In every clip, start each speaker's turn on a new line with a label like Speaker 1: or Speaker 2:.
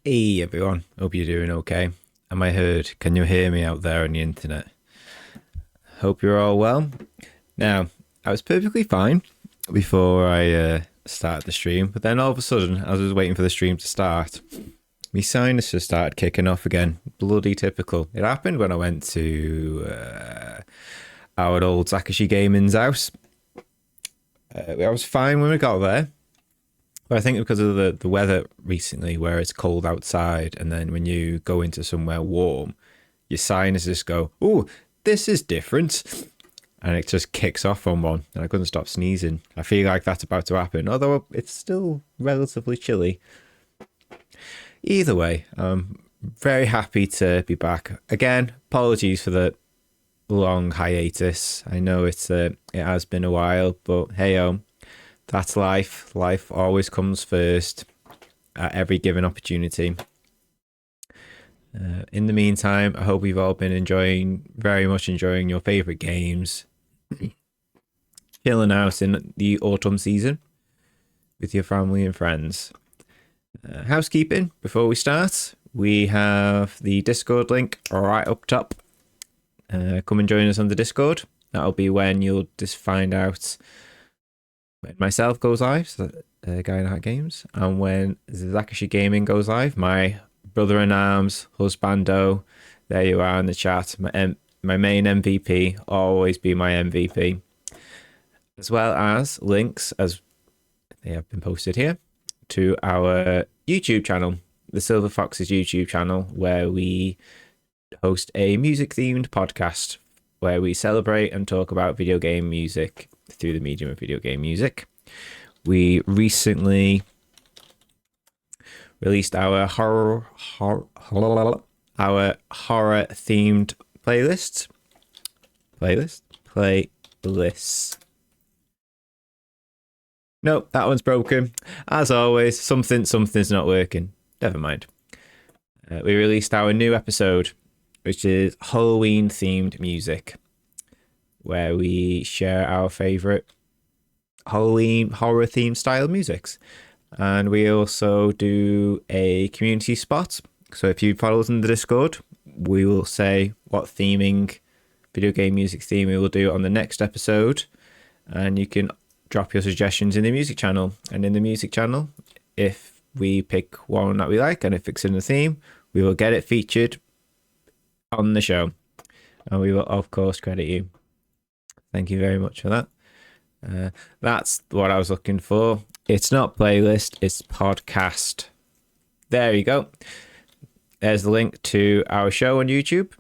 Speaker 1: Hey everyone, hope you're doing okay. Am I heard? Can you hear me out there on the internet? Hope you're all well. Now, I was perfectly fine before I started the stream, but then all of a sudden, as I was waiting for the stream to start, my sinuses started kicking off again. Bloody typical. It happened when I went to our old Zakashi Gaming's house. I was fine when we got there. But I think because of the weather recently, where it's cold outside, and then when you go into somewhere warm, your sinuses go, "Oh, this is different," and it just kicks off on one, and I couldn't stop sneezing. I feel like that's about to happen, although it's still relatively chilly. Either way, I'm very happy to be back again. Apologies for the long hiatus. I know it has been a while, but hey, that's life. Life always comes first at every given opportunity. In the meantime, I hope you've all been very much enjoying your favourite games. Chilling out in the autumn season with your family and friends. Housekeeping, before we start, we have the Discord link right up top. Come and join us on the Discord. That'll be when you'll just find out when myself goes live, so Guy in Hat Games, and when Zakashi Gaming goes live, my brother-in-arms, husbando, there you are in the chat, my main MVP, always be my MVP, as well as links, as they have been posted here, to our YouTube channel, the Silver Foxes YouTube channel, where we host a music-themed podcast where we celebrate and talk about video game music through the medium of video game music. We recently released our horror themed playlists. Nope, that one's broken. As always, something's not working. Never mind. We released our new episode, which is Halloween themed music, where we share our favorite Halloween horror themed style musics. And we also do a community spot. So if you follow us in the Discord, we will say what video game music theme we will do on the next episode. And you can drop your suggestions in the music channel. And in the music channel, if we pick one that we like and if it's in the theme, we will get it featured on the show. And we will, of course, credit you. Thank you very much for that. That's what I was looking for. It's not playlist, it's podcast. There you go. There's the link to our show on YouTube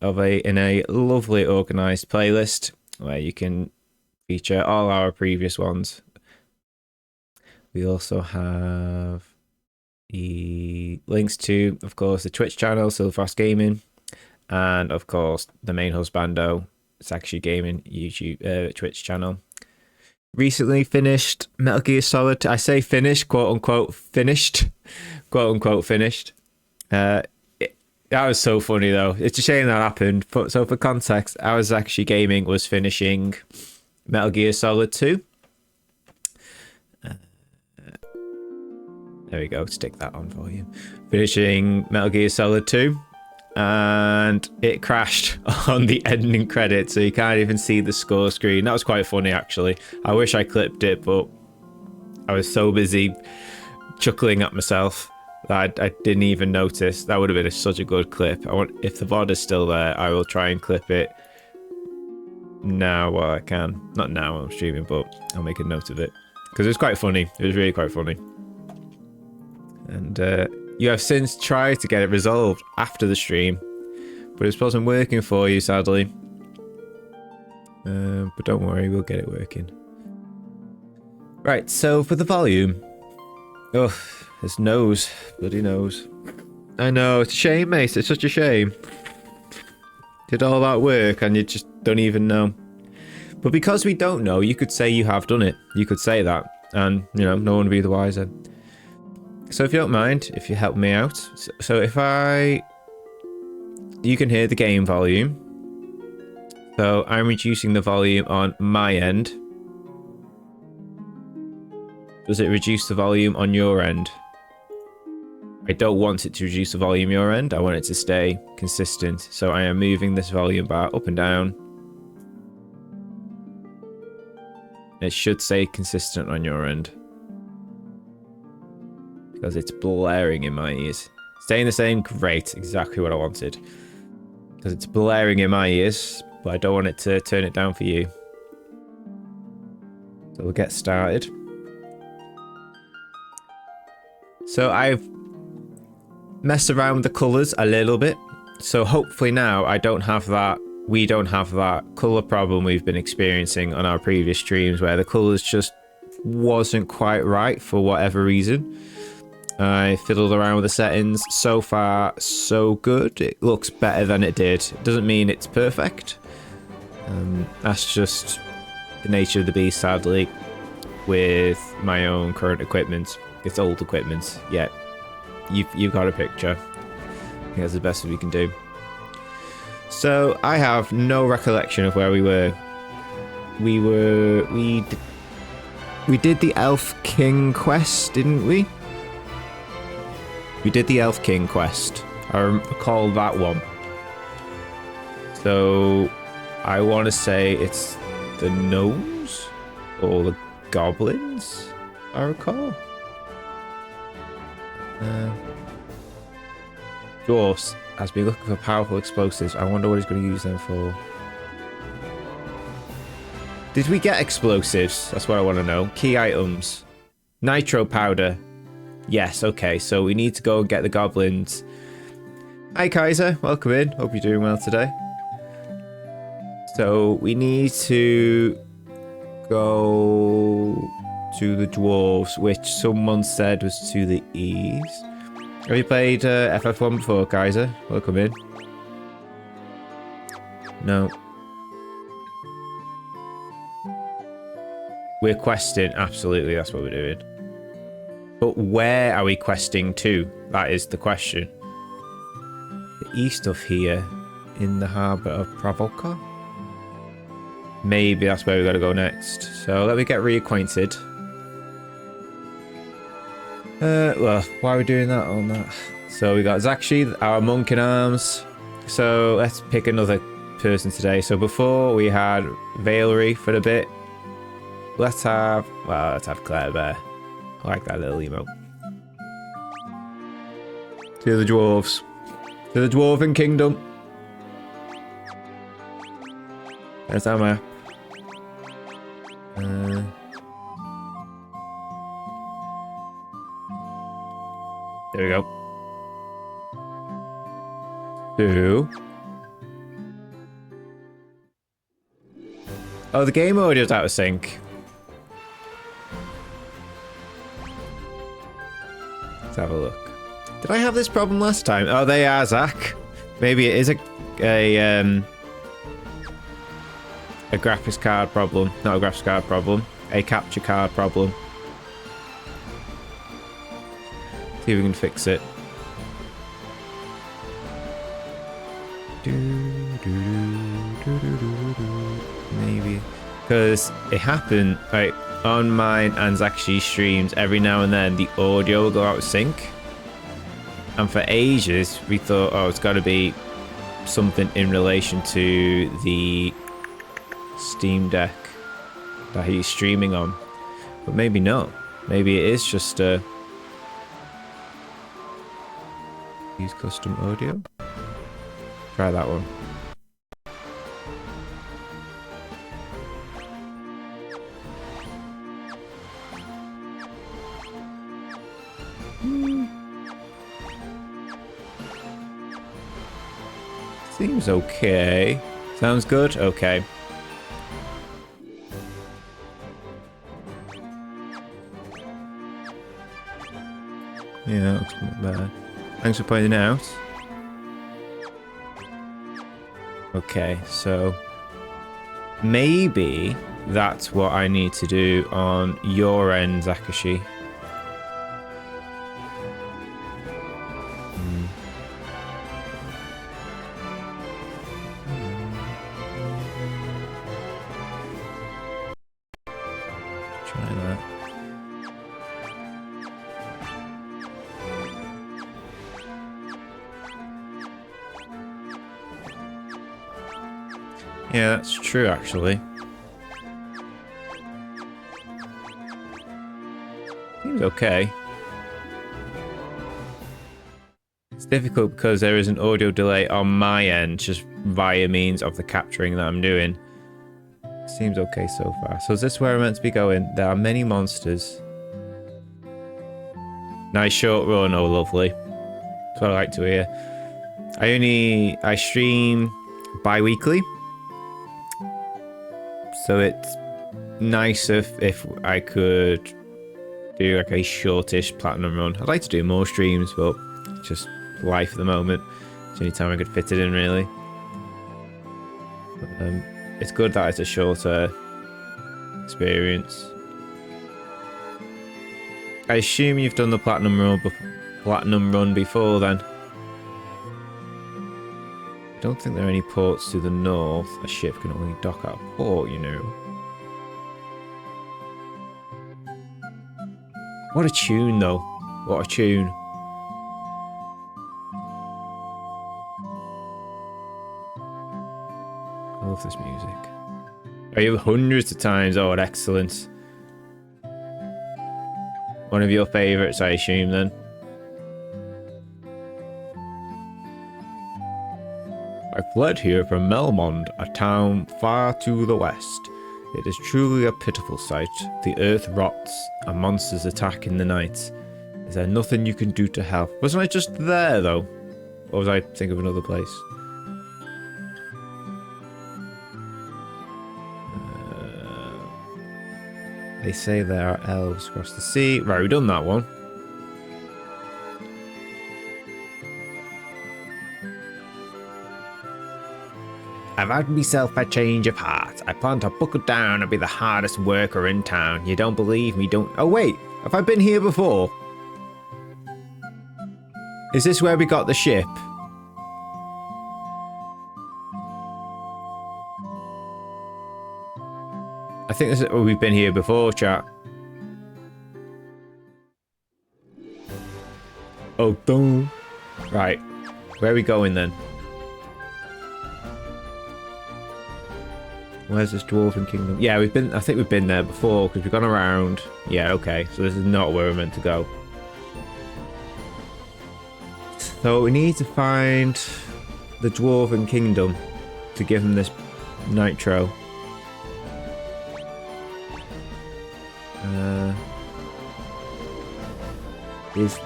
Speaker 1: in a lovely organized playlist where you can feature all our previous ones. We also have the links to, of course, the Twitch channel, Silverfrost Gaming, and of course the main husbando, Zakashi Gaming YouTube Twitch channel. Recently finished Metal Gear Solid. I say finished, quote unquote finished. That was so funny though. It's a shame that happened. So for context, our Zakashi Gaming was finishing Metal Gear Solid 2. There we go. Stick that on for you. Finishing Metal Gear Solid 2. And it crashed on the ending credits, so you can't even see the score screen. That was quite funny, actually. I wish I clipped it, but I was so busy chuckling at myself that I didn't even notice. That would have been such a good clip. If the VOD is still there, I will try and clip it now while I can. Not now while I'm streaming, but I'll make a note of it. Because it was quite funny. It was really quite funny. And you have since tried to get it resolved after the stream, but it wasn't working for you, sadly. But don't worry, we'll get it working. Right, so for the volume. Oh, his nose. Bloody nose. I know, it's a shame, mate. It's such a shame. Did all that work and you just don't even know. But because we don't know, you could say you have done it. You could say that. And, no one would be the wiser. So if you don't mind, if you help me out. So if you can hear the game volume. So I'm reducing the volume on my end. Does it reduce the volume on your end? I don't want it to reduce the volume your end. I want it to stay consistent. So I am moving this volume bar up and down. It should stay consistent on your end. Because it's blaring in my ears. Staying the same, great. Exactly what I wanted. Because it's blaring in my ears, but I don't want it to turn it down for you. So we'll get started. So I've messed around with the colours a little bit. So hopefully now we don't have that colour problem we've been experiencing on our previous streams where the colours just wasn't quite right for whatever reason. I fiddled around with the settings. So far, so good. It looks better than it did. It doesn't mean it's perfect. That's just the nature of the beast, sadly, with my own current equipment. It's old equipment. Yeah, you've got a picture. I think that's the best we can do. So I have no recollection of where we were. We did the Elf King quest, didn't we? We did the Elf King quest. I recall that one. So I want to say it's the gnomes or the goblins, I recall. Dwarfs has been looking for powerful explosives. I wonder what he's going to use them for. Did we get explosives? That's what I want to know. Key items. Nitro powder. Yes, okay. So we need to go and get the goblins. Hi, Kaiser. Welcome in. Hope you're doing well today. So we need to go to the dwarves, which someone said was to the east. Have you played FF1 before, Kaiser? Welcome in. No. We're questing. Absolutely, that's what we're doing. But where are we questing to? That is the question. The east of here, in the harbour of Provoca? Maybe that's where we got to go next. So let me get reacquainted. Well, why are we doing that on that? So we got Zakshi, our monk in arms. So let's pick another person today. So before we had Valerie for a bit. Let's have Claire Bear. I like that little emote. To the dwarves. To the dwarven kingdom. There's our map. There we go. Two. Oh, the game audio's out of sync. Let's have a look. Did I have this problem last time? Oh, they are, Zach. Maybe it is a graphics card problem. Not a graphics card problem. A capture card problem. See if we can fix it. Maybe. Because it happened, like, on mine and Zakshi's streams, every now and then the audio will go out of sync. And for ages, we thought, oh, it's got to be something in relation to the Steam Deck that he's streaming on. But maybe not. Maybe it is just use custom audio. Try that one. Seems okay. Sounds good? Okay. Yeah, that looks not bad. Thanks for pointing it out. Okay, so maybe that's what I need to do on your end, Zakashi. Try that. Yeah, that's true, actually. Seems okay. It's difficult because there is an audio delay on my end, just via means of the capturing that I'm doing. Seems okay so far. So is this where I'm meant to be going? There are many monsters. Nice short run, oh lovely. That's what I like to hear. I stream bi-weekly. So it's nice if I could do like a shortish platinum run. I'd like to do more streams, but just life at the moment. It's the only time I could fit it in, really. But, it's good that it's a shorter experience. I assume you've done the platinum run before then. I don't think there are any ports to the north. A ship can only dock at a port, you know. What a tune, though. What a tune. I love this music. I hear hundreds of times. Oh, excellent. One of your favourites, I assume, then. I fled here from Melmond, a town far to the west. It is truly a pitiful sight. The earth rots, and monsters attack in the night. Is there nothing you can do to help? Wasn't I just there, though? Or was I thinking of another place? They say there are elves across the sea. Right, we've done that one. I've had myself a change of heart. I plan to buckle down and be the hardest worker in town. You don't believe me, don't... Oh, wait. Have I been here before? Is this where we got the ship? I think this is... Oh, we've been here before, chat. Oh, boom. Right. Where are we going, then? Where's this dwarven kingdom? Yeah, we've been... I think we've been there before, because we've gone around. Yeah, okay. So this is not where we're meant to go. So we need to find the dwarven kingdom to give them this nitro. Is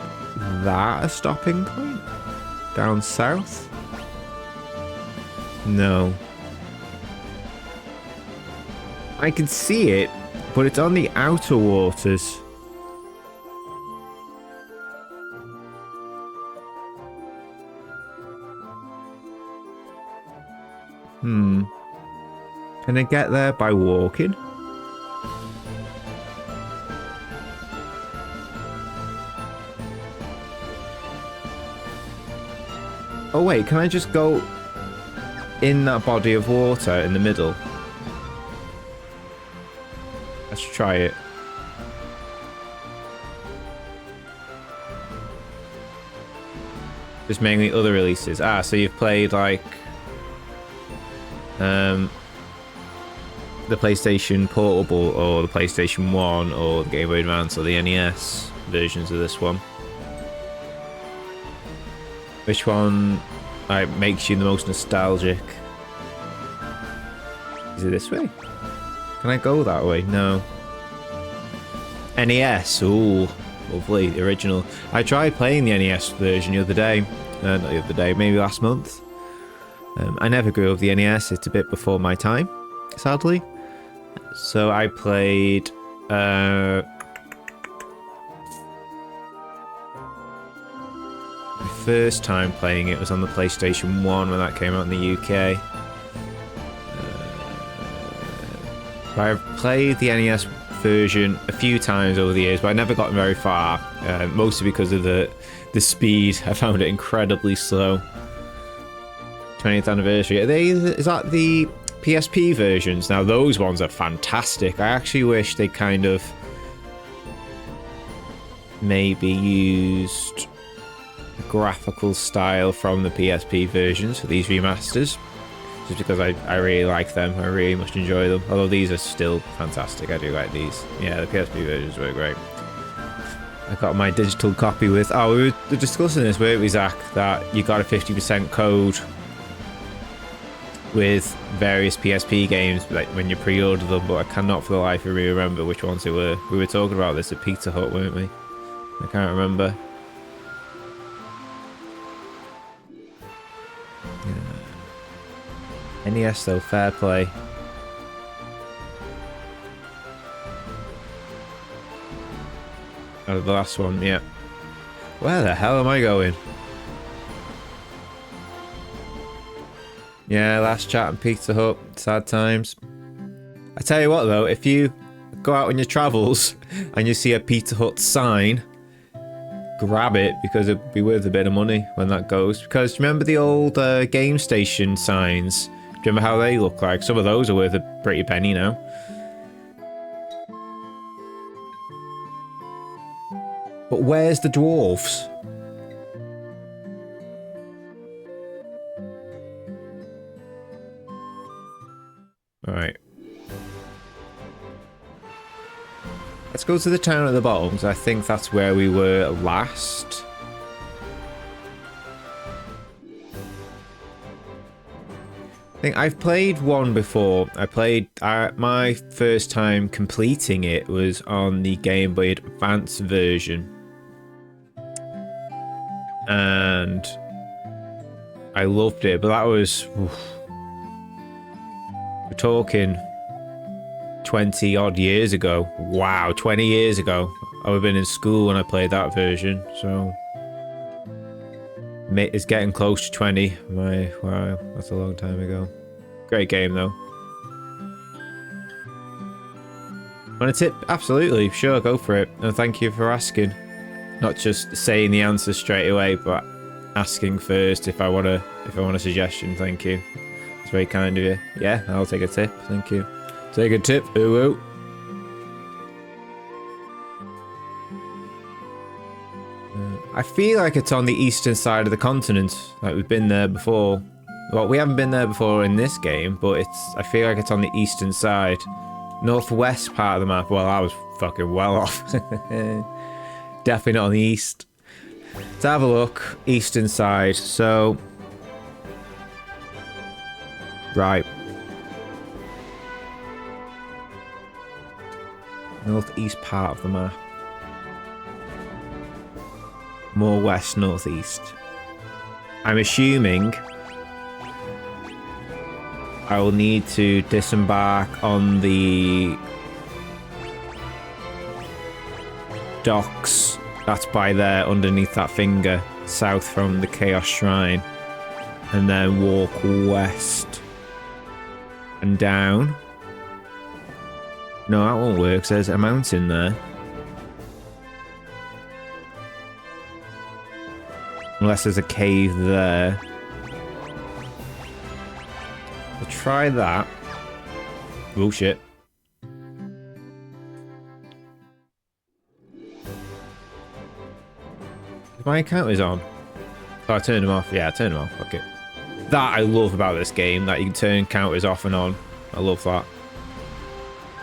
Speaker 1: that a stopping point? Down south? No. I can see it, but it's on the outer waters. Can I get there by walking? Oh wait, can I just go in that body of water in the middle? Let's try it. Just mainly other releases. Ah, so you've played like the PlayStation Portable or the PlayStation 1 or the Game Boy Advance or the NES versions of this one. Which one makes you the most nostalgic? Is it this way? Can I go that way? No. NES. Ooh, lovely. The original. I tried playing the NES version the other day. Not the other day, maybe last month. I never grew up with the NES. It's a bit before my time, sadly. So I played... my first time playing it was on the PlayStation 1 when that came out in the UK. I've played the NES version a few times over the years, but I never got very far, mostly because of the speed. I found it incredibly slow. 20th anniversary. Is that the PSP versions? Now those ones are fantastic. I actually wish they kind of maybe used the graphical style from the PSP versions for these remasters. just because I really like them. I really much enjoy them. Although these are still fantastic. I do like these. Yeah, the PSP versions were great. I got my digital copy with... Oh, we were discussing this, weren't we, Zach? That you got a 50% code with various PSP games, like when you pre-order them, but I cannot for the life of me remember which ones they were. We were talking about this at Pizza Hut, weren't we? I can't remember. Yeah. NES though, fair play. Oh, the last one, yeah. Where the hell am I going? Yeah, last chat on Pizza Hut. Sad times. I tell you what though, if you go out on your travels and you see a Pizza Hut sign, grab it because it'll be worth a bit of money when that goes. Because remember the old game station signs? Do you remember how they look like? Some of those are worth a pretty penny now. But where's the dwarves? Alright. Let's go to the town at the bottom, because I think that's where we were last. I think I've played one before. I played... my first time completing it was on the Game Boy Advance version. And I loved it, but that was... Oof. We're talking 20 odd years ago. Wow, 20 years ago. I would have been in school when I played that version, so it's getting close to 20. Wow, that's a long time ago. Great game though. Want a tip? Absolutely, sure, go for it. And thank you for asking. Not just saying the answer straight away, but asking first if I want a suggestion. Thank you. It's very kind of you. Yeah, I'll take a tip. Thank you. Take a tip. Ooh. I feel like it's on the eastern side of the continent. Like we've been there before. Well, we haven't been there before in this game, but I feel like it's on the eastern side. Northwest part of the map. Well, I was fucking well off. Definitely not on the east. Let's have a look. Eastern side. So... Right. Northeast part of the map. More west, northeast. I'm assuming I will need to disembark on the docks. That's by there, underneath that finger, south from the Chaos Shrine. And then walk west and down. No, that won't work. There's a mountain there. Unless there's a cave there. We'll try that. Oh shit. My account is on. Oh, I turned them off. Yeah, I turned them off. Okay. That I love about this game, that you can turn counters off and on. I love that.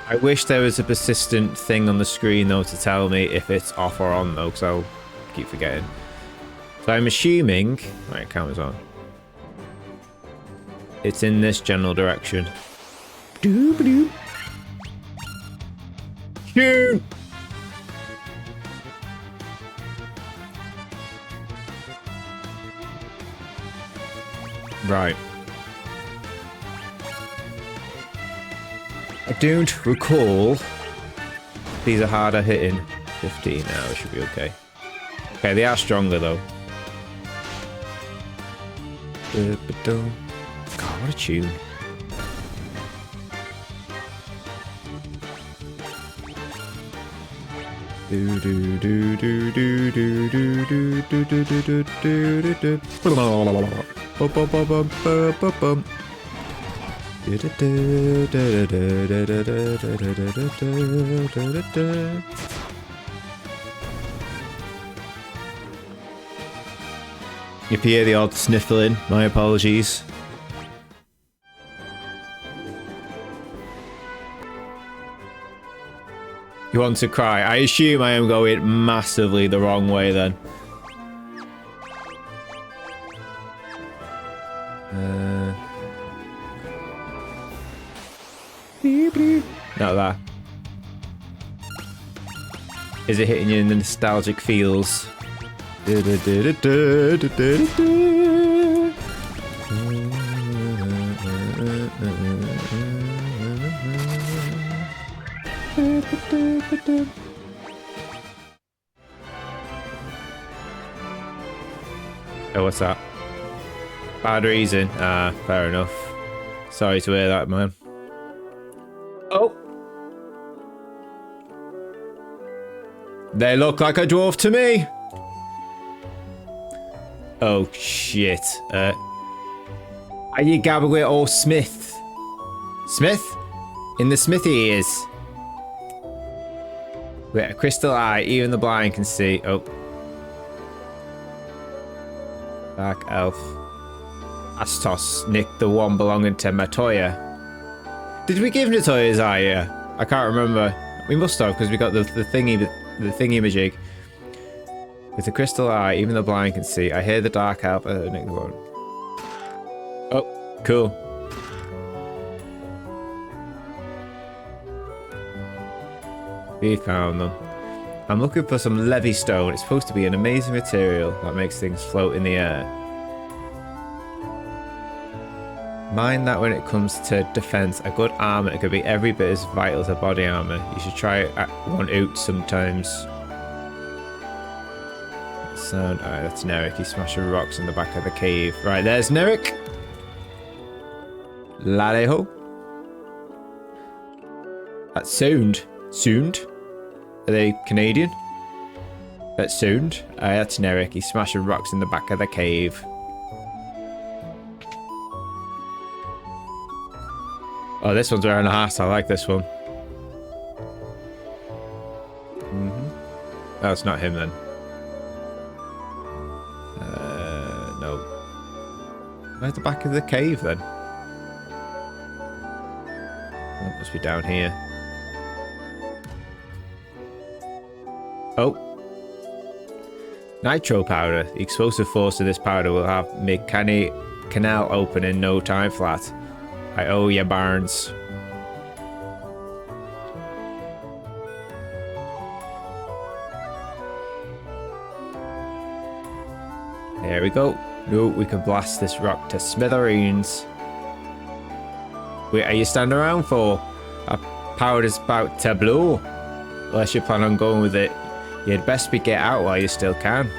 Speaker 1: I wish there was a persistent thing on the screen though to tell me if it's off or on though, because I'll keep forgetting. So I'm assuming... Right, counters on. It's in this general direction. Doo-ba-doo. Shoot! Right. I don't recall. These are harder hitting. 15 now, it should be okay. Okay, they are stronger though. God, what a tune. Do do do do do do do do do do do do do do. If you hear the odd sniffling, my apologies. You want to cry? I assume I am going massively the wrong way then. Not that. Is it hitting you in the nostalgic feels? Oh, what's that? Bad reason. Ah, fair enough. Sorry to hear that, man. Oh! They look like a dwarf to me! Oh, shit. Are you Gabagwit or Smith? Smith? In the smithy he is. With a crystal eye, even the blind can see. Oh. Dark elf. Astos nicked the one belonging to Matoya. Did we give Natoya's eye? Yeah. I can't remember. We must have, because we got the thingy-majig. With the crystal eye, even the blind can see. I hear the dark elf. Nick the one. Oh, cool. We found them. I'm looking for some levy stone. It's supposed to be an amazing material that makes things float in the air. Mind that when it comes to defense, a good armor could be every bit as vital as a body armor. You should try one out sometimes. Sound. Alright, that's Nerik. He's smashing rocks in the back of the cave. Right, there's Nerik. Laleho. That's Sound. Sound? Are they Canadian? That's Sound. That's Nerik. He's smashing rocks in the back of the cave. Oh, this one's wearing a hat. I like this one. Oh, it's not him then. No. Where's the back of the cave then? Oh, it must be down here. Oh. Nitro powder. The explosive force of this powder will have Mechanic Canal open in no time flat. I owe ya, Barnes. There we go. No, we can blast this rock to smithereens. Wait, are you standing around for? Our power is about to blow. Unless you plan on going with it, you'd best be get out while you still can.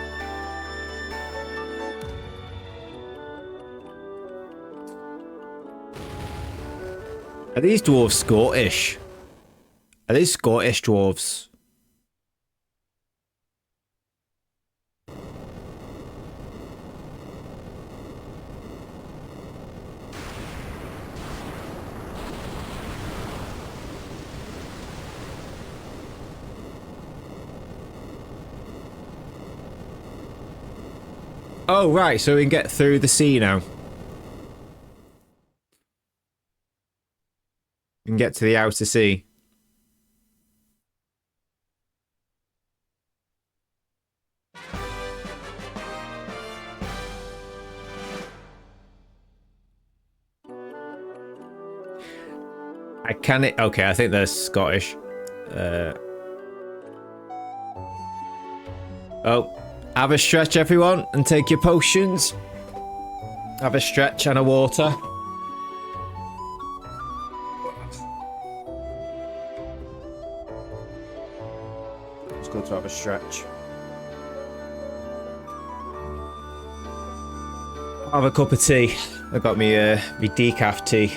Speaker 1: Are these dwarves Scottish? Are these Scottish dwarves? Oh, right, so we can get through the sea now. We can get to the outer sea. I can it. Okay, I think they're Scottish. Oh, have a stretch, everyone, and take your potions. Have a stretch and a water. It's good to have a stretch. Have a cup of tea. I got me me decaf tea.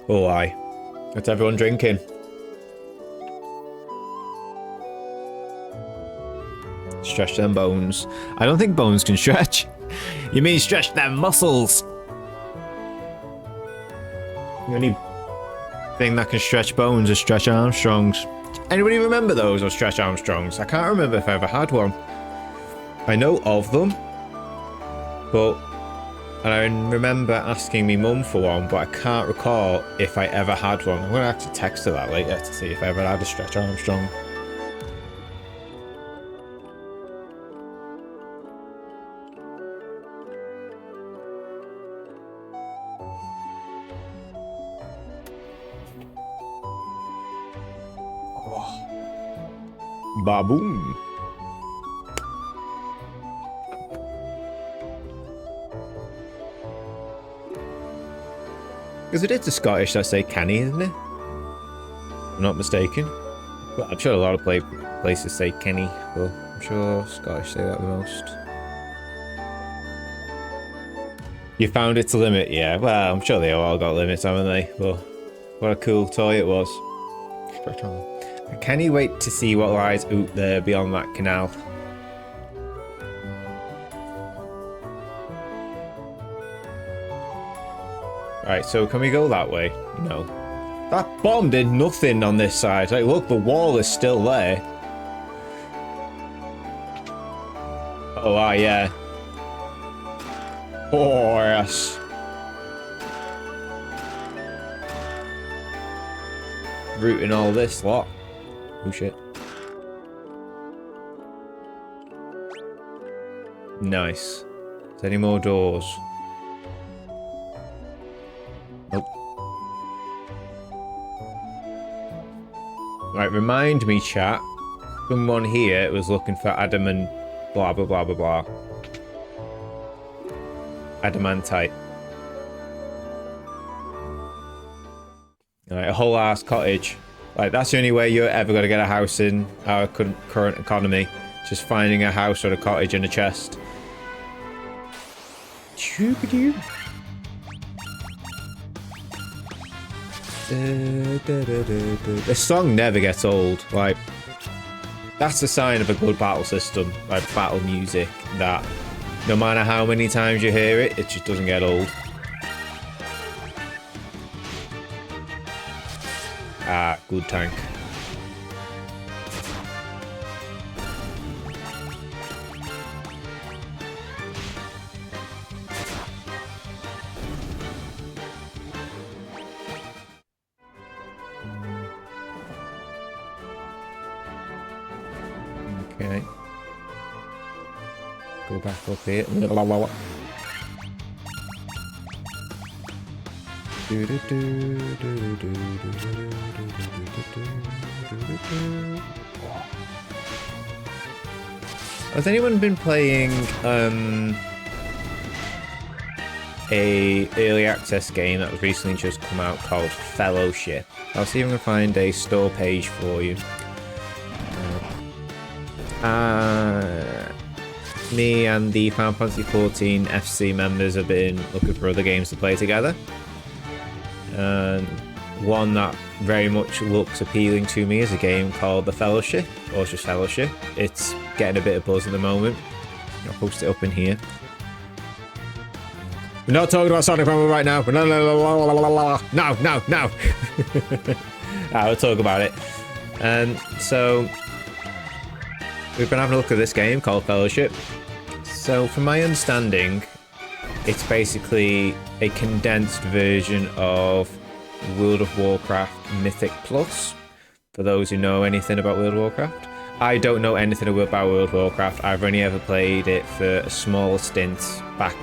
Speaker 1: Oh, aye. What's everyone drinking? Stretch them bones. I don't think bones can stretch. You mean stretch them muscles? The only thing that can stretch bones is Stretch Armstrongs. Anybody remember those or Stretch Armstrongs? I can't remember if I ever had one. I know of them, but And I remember asking my mum for one, but I can't recall if I ever had one. I'm going to actually text her that later to see if I ever had a Stretch Armstrong. Baboom. Because it is the Scottish that say canny, isn't it? If I'm not mistaken. Well, I'm sure a lot of places say Kenny, but I'm sure Scottish say that the most. You found its limit, yeah. Well, I'm sure they all got limits, haven't they? But what a cool toy it was. Can you wait to see what lies out there beyond that canal? Right, so can we go that way? No. That bomb did nothing on this side. Like, look, the wall is still there. Oh, yeah. Oh, yes. Rooting all this lot. Oh, shit. Nice. Is there any more doors? Nope. Right, remind me, chat. Someone here was looking for adamant blah blah blah blah blah. Adamantite. Alright, a whole ass cottage. Like, that's the only way you're ever gonna get a house in our current economy. Just finding a house or a cottage in a chest. Choo-ba-doo. This song never gets old. Like, that's a sign of a good battle system, like battle music, that no matter how many times you hear it, it just doesn't get old. Ah, good tank. Okay. Go back up here. Has anyone been playing a early access game that was recently just come out called Fellowship? I'll see if I can find a store page for you. Me and the Final Fantasy 14 FC members have been looking for other games to play together. And one that very much looks appealing to me is a game called The Fellowship, or just Fellowship. It's getting a bit of buzz at the moment. I'll post it up in here. We're not talking about Sonic Rumble right now. No. We'll talk about it. And so we've been having a look at this game called Fellowship. So from my understanding, it's basically a condensed version of World of Warcraft Mythic Plus, for those who know anything about World of Warcraft. I don't know anything about World of Warcraft. I've only ever played it for a small stint back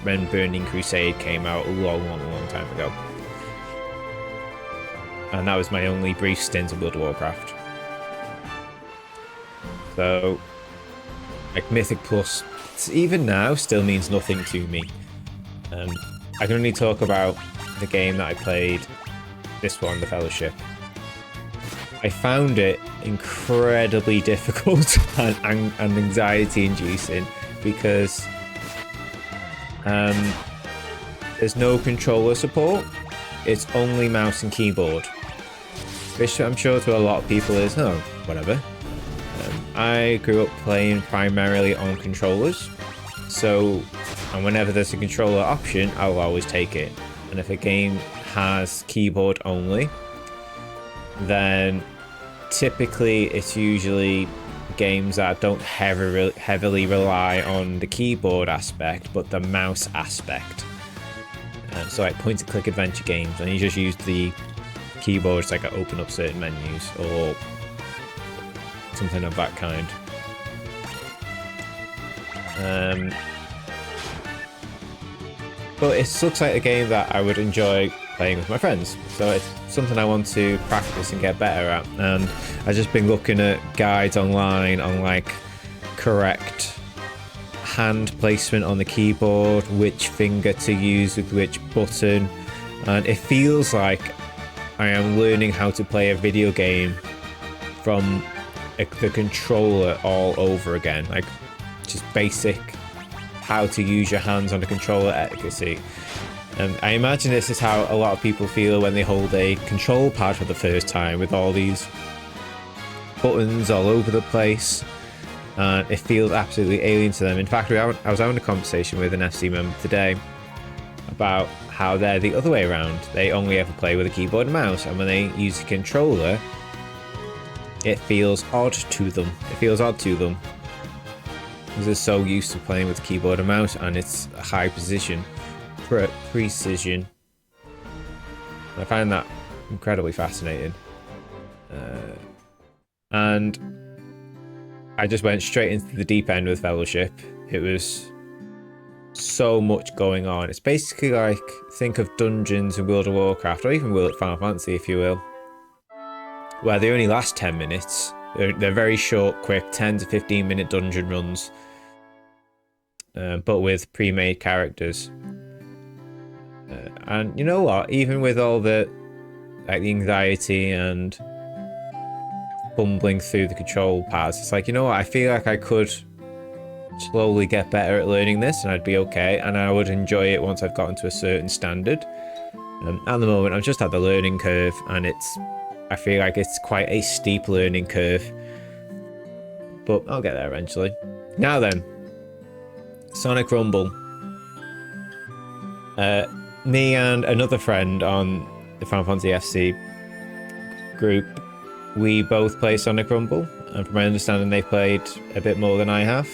Speaker 1: when Burning Crusade came out a long time ago. And that was my only brief stint in World of Warcraft. So, like, Mythic Plus, even now, still means nothing to me. I can only talk about the game that I played, this one, The Fellowship. I found it incredibly difficult and anxiety-inducing because there's no controller support. It's only mouse and keyboard, which I'm sure to a lot of people is, oh, whatever. I grew up playing primarily on controllers, so, and whenever there's a controller option, I'll always take it. And if a game has keyboard only, then typically it's usually games that don't heavily rely on the keyboard aspect, but the mouse aspect. So like point-and-click adventure games, and you just use the keyboard to like open up certain menus or something of that kind. But it looks like a game that I would enjoy playing with my friends, so it's something I want to practice and get better at. And I've just been looking at guides online on like correct hand placement on the keyboard, which finger to use with which button, and it feels like I am learning how to play a video game from the controller all over again, like just basic how to use your hands on the controller etiquette. And I imagine this is how a lot of people feel when they hold a control pad for the first time, with all these buttons all over the place, and it feels absolutely alien to them. In fact, I was having a conversation with an FC member today about how they're the other way around. They only ever play with a keyboard and mouse, and when they use a controller, it feels odd to them. Because they're so used to playing with keyboard and mouse, and it's high precision. I find that incredibly fascinating. And I just went straight into the deep end with Fellowship. It was so much going on. It's basically like, think of dungeons in World of Warcraft, or even Final Fantasy, if you will, where they only last 10 minutes. They're very short, quick, 10 to 15 minute dungeon runs, but with pre-made characters. And you know what? Even with all the like the anxiety and fumbling through the control pads, it's like, you know what? I feel like I could slowly get better at learning this, and I'd be okay, and I would enjoy it once I've gotten to a certain standard. At the moment, I'm just at the learning curve, and I feel like it's quite a steep learning curve, but I'll get there eventually. Now then, Sonic Rumble. Me and another friend on the Final Fantasy FC group, we both play Sonic Rumble, and from my understanding they played a bit more than I have,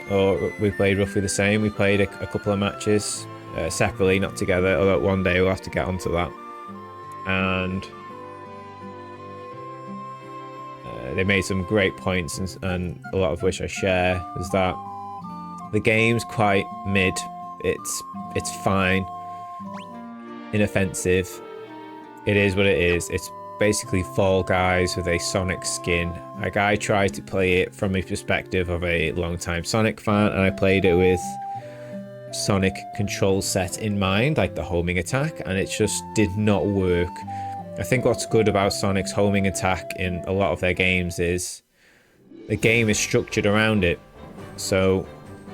Speaker 1: or we played roughly the same. We played a couple of matches separately, not together, although one day we'll have to get onto that. And they made some great points, and a lot of which I share, is that the game's quite mid. It's fine, inoffensive. It is what it is. It's basically Fall Guys with a Sonic skin. Like, I tried to play it from a perspective of a long-time Sonic fan, and I played it with Sonic control set in mind, like the homing attack, and it just did not work. I think what's good about Sonic's homing attack in a lot of their games is the game is structured around it. So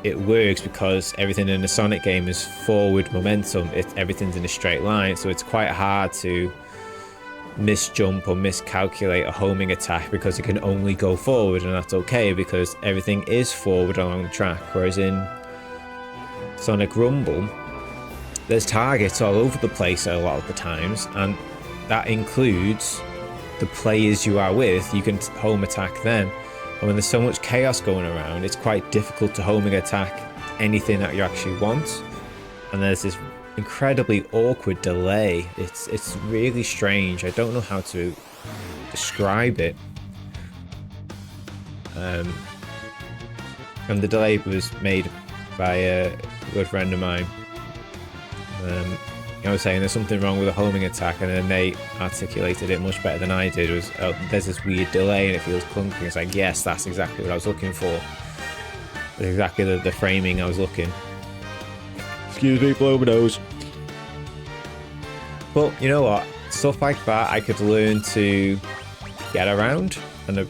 Speaker 1: it works because everything in the Sonic game is forward momentum. Everything's in a straight line, so it's quite hard to misjump or miscalculate a homing attack because it can only go forward, and that's okay because everything is forward along the track. Whereas in Sonic Rumble, there's targets all over the place a lot of the times, and that includes the players you are with. You can home attack them, and when there's so much chaos going around, it's quite difficult to homing attack anything that you actually want. And there's this incredibly awkward delay. It's really strange. I don't know how to describe it. And the delay was made by a good friend of mine. I was saying there's something wrong with the homing attack, and then they articulated it much better than I did. It was, oh, there's this weird delay and it feels clunky. It's like, yes, that's exactly what I was looking for. That's exactly the framing I was looking. Excuse me, blow my nose. But you know what? Stuff like that I could learn to get around and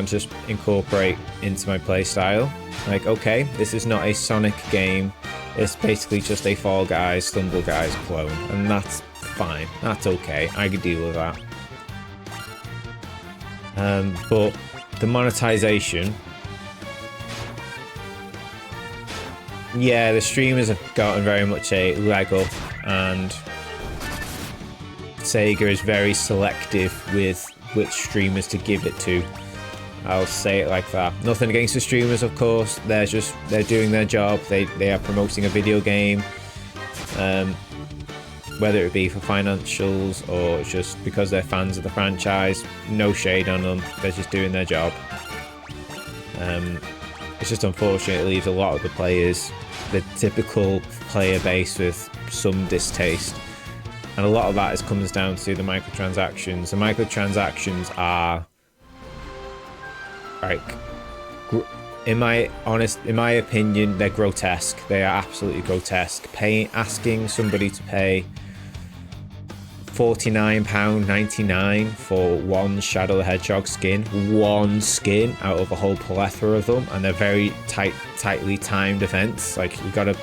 Speaker 1: just incorporate into my play style. Like, okay, this is not a Sonic game. It's basically just a Fall Guys, Stumble Guys clone, and that's fine. That's okay. I could deal with that. But the monetization, yeah, the streamers have gotten very much a leg up, and Sega is very selective with which streamers to give it to. I'll say it like that. Nothing against the streamers, of course. They're doing their job. They are promoting a video game, whether it be for financials or just because they're fans of the franchise. No shade on them. They're just doing their job. It's just unfortunate it leaves a lot of the players, the typical player base, with some distaste. And a lot of that comes down to the microtransactions. The microtransactions are, like, in my opinion, they're grotesque. They are absolutely grotesque. Asking somebody to pay £49.99 for one Shadow the Hedgehog skin, one skin out of a whole plethora of them, and they're very tightly timed events. Like, you gotta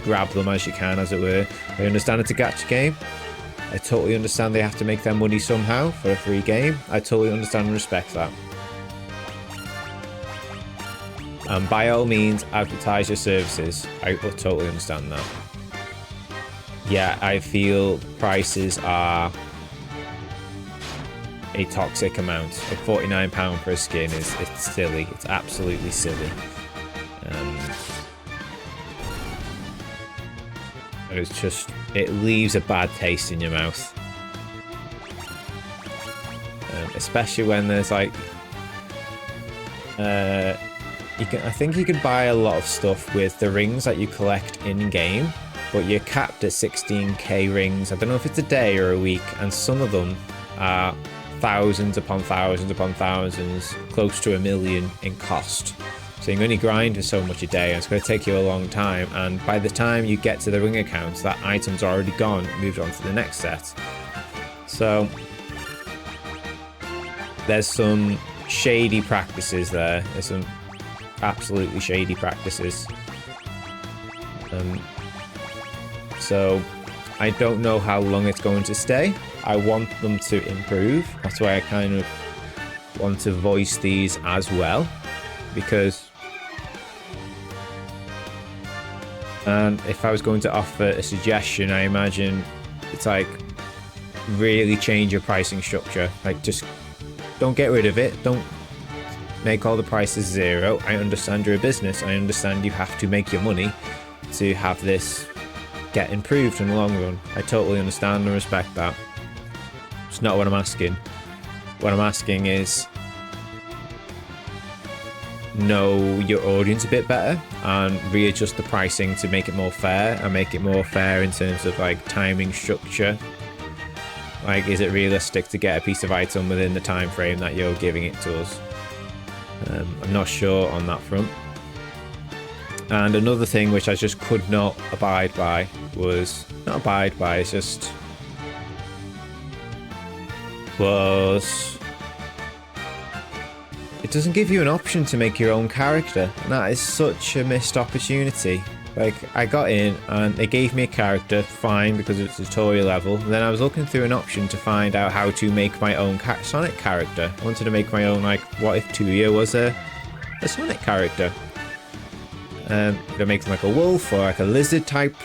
Speaker 1: grab them as you can, as it were. I understand it's a gacha game. I totally understand they have to make their money somehow for a free game. I totally understand and respect that. And by all means, advertise your services. I totally understand that. Yeah, I feel prices are a toxic amount. Like £49 for a skin it's silly. It's absolutely silly. It's just, it leaves a bad taste in your mouth. Especially when there's like, I think you can buy a lot of stuff with the rings that you collect in game, but you're capped at 16k rings. I don't know if it's a day or a week, and some of them are thousands upon thousands upon thousands, close to 1 million in cost. So you can only grind for so much a day, and it's going to take you a long time. And by the time you get to the ring accounts, that item's already gone, moved on to the next set. So there's some shady practices there. There's some absolutely shady practices. So I don't know how long it's going to stay. I want them to improve. That's why I kind of want to voice these as well, because if I was going to offer a suggestion, I imagine it's like, really change your pricing structure. Like, just don't get rid of it. Don't make all the prices zero. I understand you're a business. I understand you have to make your money to have this get improved in the long run. I totally understand and respect that. It's not what I'm asking. What I'm asking is, know your audience a bit better and readjust the pricing to make it more fair, and make it more fair in terms of like timing structure. Like, is it realistic to get a piece of item within the time frame that you're giving it to us? I'm not sure on that front. And another thing which I just could not abide by was, not abide by, it's just was, it doesn't give you an option to make your own character, and that is such a missed opportunity. Like, I got in and they gave me a character, fine, because it's a tutorial level, and then I was looking through an option to find out how to make my own Sonic character. I wanted to make my own, like, what if Tuya was a Sonic character? Could I make them like a wolf or like a lizard type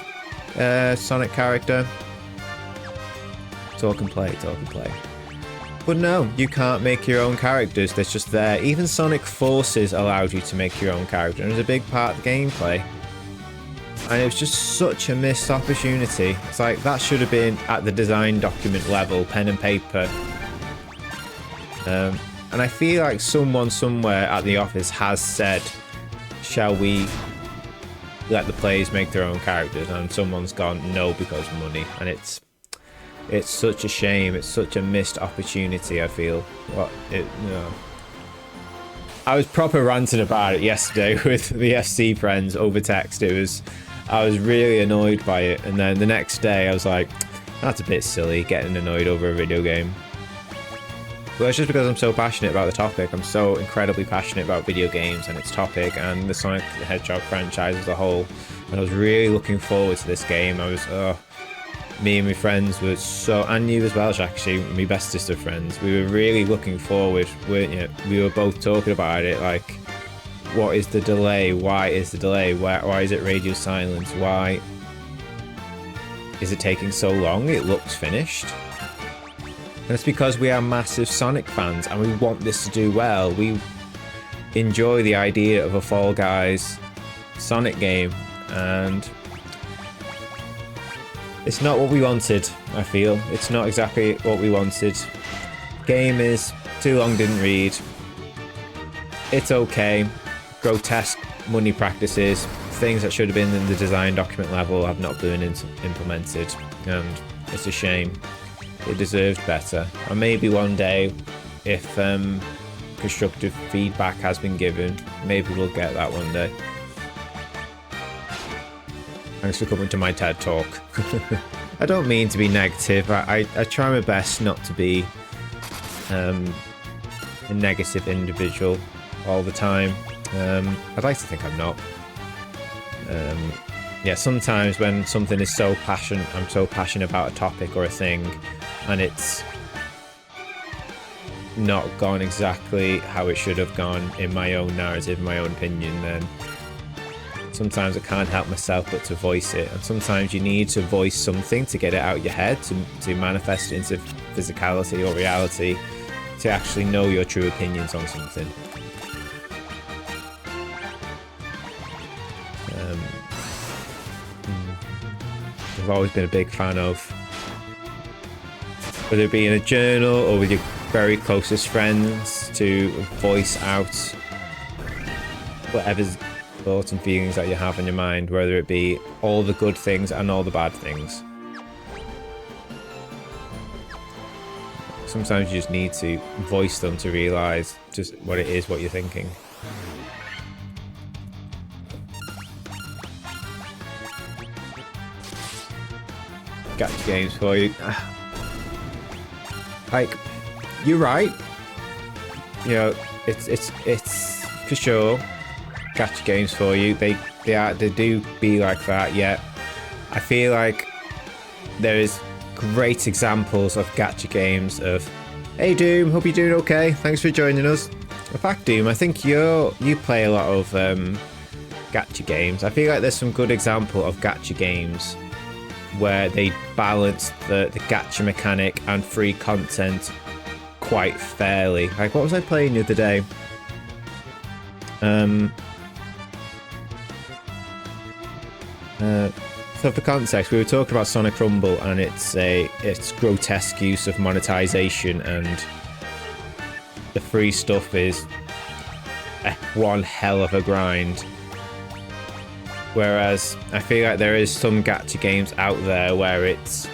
Speaker 1: Sonic character? Talk and play, talk and play. But no, you can't make your own characters, they're just there. Even Sonic Forces allowed you to make your own character, and it was a big part of the gameplay. And it was just such a missed opportunity. It's like, that should have been at the design document level, pen and paper. And I feel like someone somewhere at the office has said, shall we let the players make their own characters? And someone's gone, no, because money. And it's such a shame. It's such a missed opportunity, I feel. I was proper ranting about it yesterday with the FC friends over text. I was really annoyed by it. And then the next day I was like, that's a bit silly, getting annoyed over a video game. Well, it's just because I'm so passionate about the topic. I'm so incredibly passionate about video games and its topic and the Sonic the Hedgehog franchise as a whole. And I was really looking forward to this game. Me and my friends were so, and you as well, actually, my bestest of friends. We were really looking forward. We were both talking about it, like, what is the delay? Why is the delay? Why is it radio silence? Why is it taking so long? It looks finished. And it's because we are massive Sonic fans and we want this to do well. enjoy the idea of a Fall Guys Sonic game, and it's not what we wanted. I feel it's not exactly what we wanted. Game is too long, didn't read. It's okay. Grotesque money practices, things that should have been in the design document level have not been implemented, and it's a shame. It deserved better. And maybe one day, if constructive feedback has been given, maybe we'll get that one day. Thanks for coming to my TED Talk. I don't mean to be negative. I try my best not to be a negative individual all the time. I'd like to think I'm not. Yeah, sometimes when something is so passionate, I'm so passionate about a topic or a thing, and it's not gone exactly how it should have gone in my own narrative, my own opinion, then sometimes I can't help myself but to voice it. And sometimes you need to voice something to get it out your head, to manifest it into physicality or reality, to actually know your true opinions on something. I've always been a big fan of, whether it be in a journal or with your very closest friends, to voice out whatever thoughts and feelings that you have in your mind, whether it be all the good things and all the bad things. Sometimes you just need to voice them to realise just what it is, what you're thinking. Gacha games for you. Like, you're right. You know, it's for sure gacha games for you. They do be like that. Yet I feel like there is great examples of gacha games of, hey Doom, hope you're doing okay. Thanks for joining us. In fact, Doom, I think you play a lot of gacha games. I feel like there's some good example of gacha games where they balance the gacha mechanic and free content quite fairly. Like, what was I playing the other day? So for context, we were talking about Sonic Rumble and its grotesque use of monetization, and the free stuff is one hell of a grind. Whereas I feel like there is some gacha games out there where it's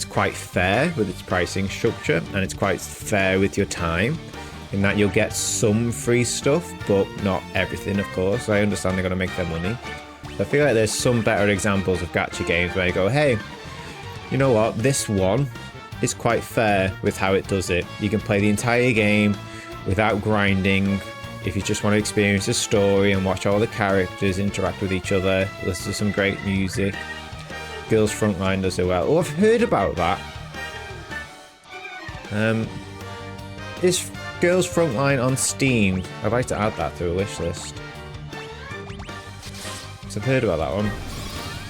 Speaker 1: quite fair with its pricing structure, and it's quite fair with your time, in that you'll get some free stuff, but not everything, of course. I understand they're going to make their money. I feel like there's some better examples of gacha games where you go, hey, you know what, this one is quite fair with how it does it. You can play the entire game without grinding. If you just want to experience the story and watch all the characters interact with each other, listen to some great music. Girls Frontline does it well. Oh, I've heard about that. Is Girls Frontline on Steam? I'd like to add that to a wish list. I've heard about that one.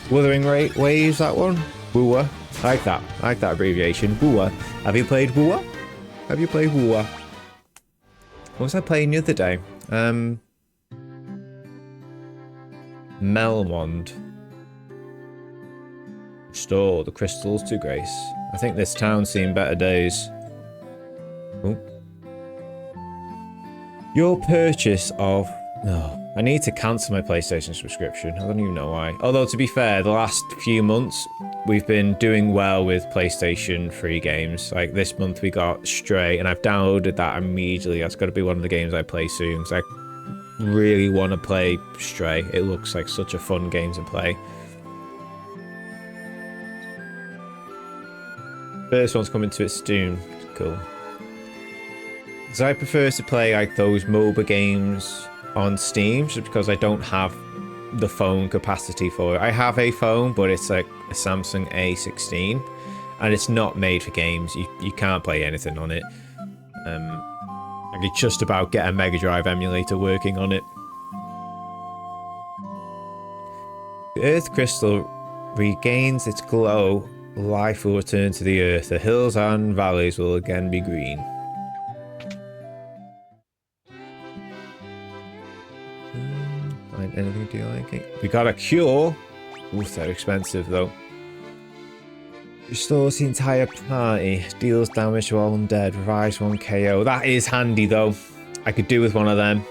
Speaker 1: Wuthering Waves, that one? Wooa. I like that. I like that abbreviation. Wooa. Have you played Wooa? Have you played Wooa? What was I playing the other day? Melmond. Restore the crystals to grace. I think this town's seen better days. Ooh. Your purchase of... Oh, I need to cancel my PlayStation subscription. I don't even know why. Although, to be fair, the last few months, we've been doing well with PlayStation free games. Like, this month we got Stray, and I've downloaded that immediately. That's got to be one of the games I play soon, because I really want to play Stray. It looks like such a fun game to play. First one's coming to it soon. Cool. So I prefer to play like those MOBA games on Steam, just because I don't have the phone capacity for it. I have a phone, but it's like a Samsung A16, and it's not made for games. You can't play anything on it. I could just about get a Mega Drive emulator working on it. The Earth Crystal regains its glow. Life will return to the Earth. The hills and valleys will again be green. Anything do you like it? We got a cure. Ooh, they're expensive though. Restores the entire party. Deals damage to all undead. Revives 1 KO. That is handy though. I could do with one of them.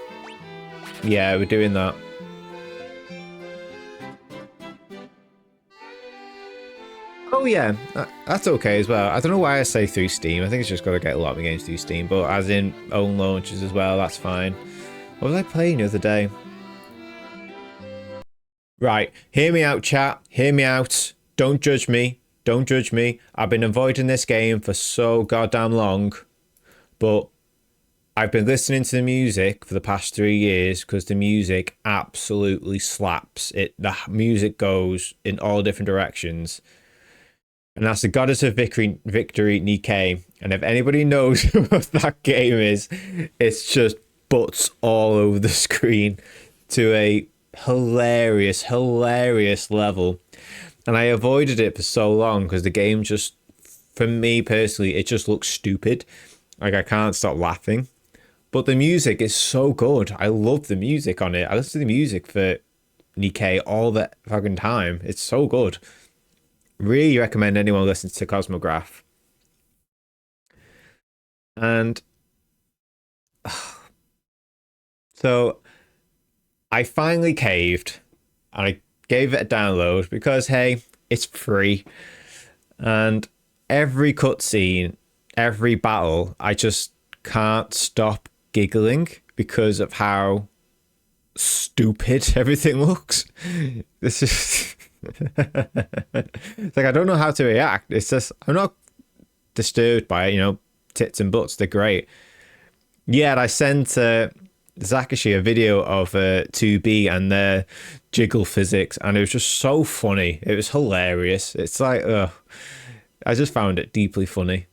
Speaker 1: Yeah, we're doing that. Oh yeah, that's okay as well. I don't know why I say through Steam. I think it's just got to get a lot of games through Steam, but as in own launches as well, that's fine. What was I playing the other day? Right, hear me out, chat. Hear me out. Don't judge me. Don't judge me. I've been avoiding this game for so goddamn long, but I've been listening to the music for the past 3 years because the music absolutely slaps. The music goes in all different directions. And that's the Goddess of Victory, Nikkei. And if anybody knows what that game is, it's just butts all over the screen to a hilarious, hilarious level. And I avoided it for so long because the game just, for me personally, it just looks stupid. Like, I can't stop laughing. But the music is so good. I love the music on it. I listen to the music for Nikkei all the fucking time. It's so good. Really recommend anyone listen to Cosmograph. And so I finally caved and I gave it a download because, hey, it's free. And every cutscene, every battle, I just can't stop giggling because of how stupid everything looks. This is... It's like I don't know how to react. It's just I'm not disturbed by it, you know, tits and butts, they're great. Yeah, and I sent Zakashi a video of 2B and their jiggle physics, and it was just so funny. It was hilarious. It's like I just found it deeply funny.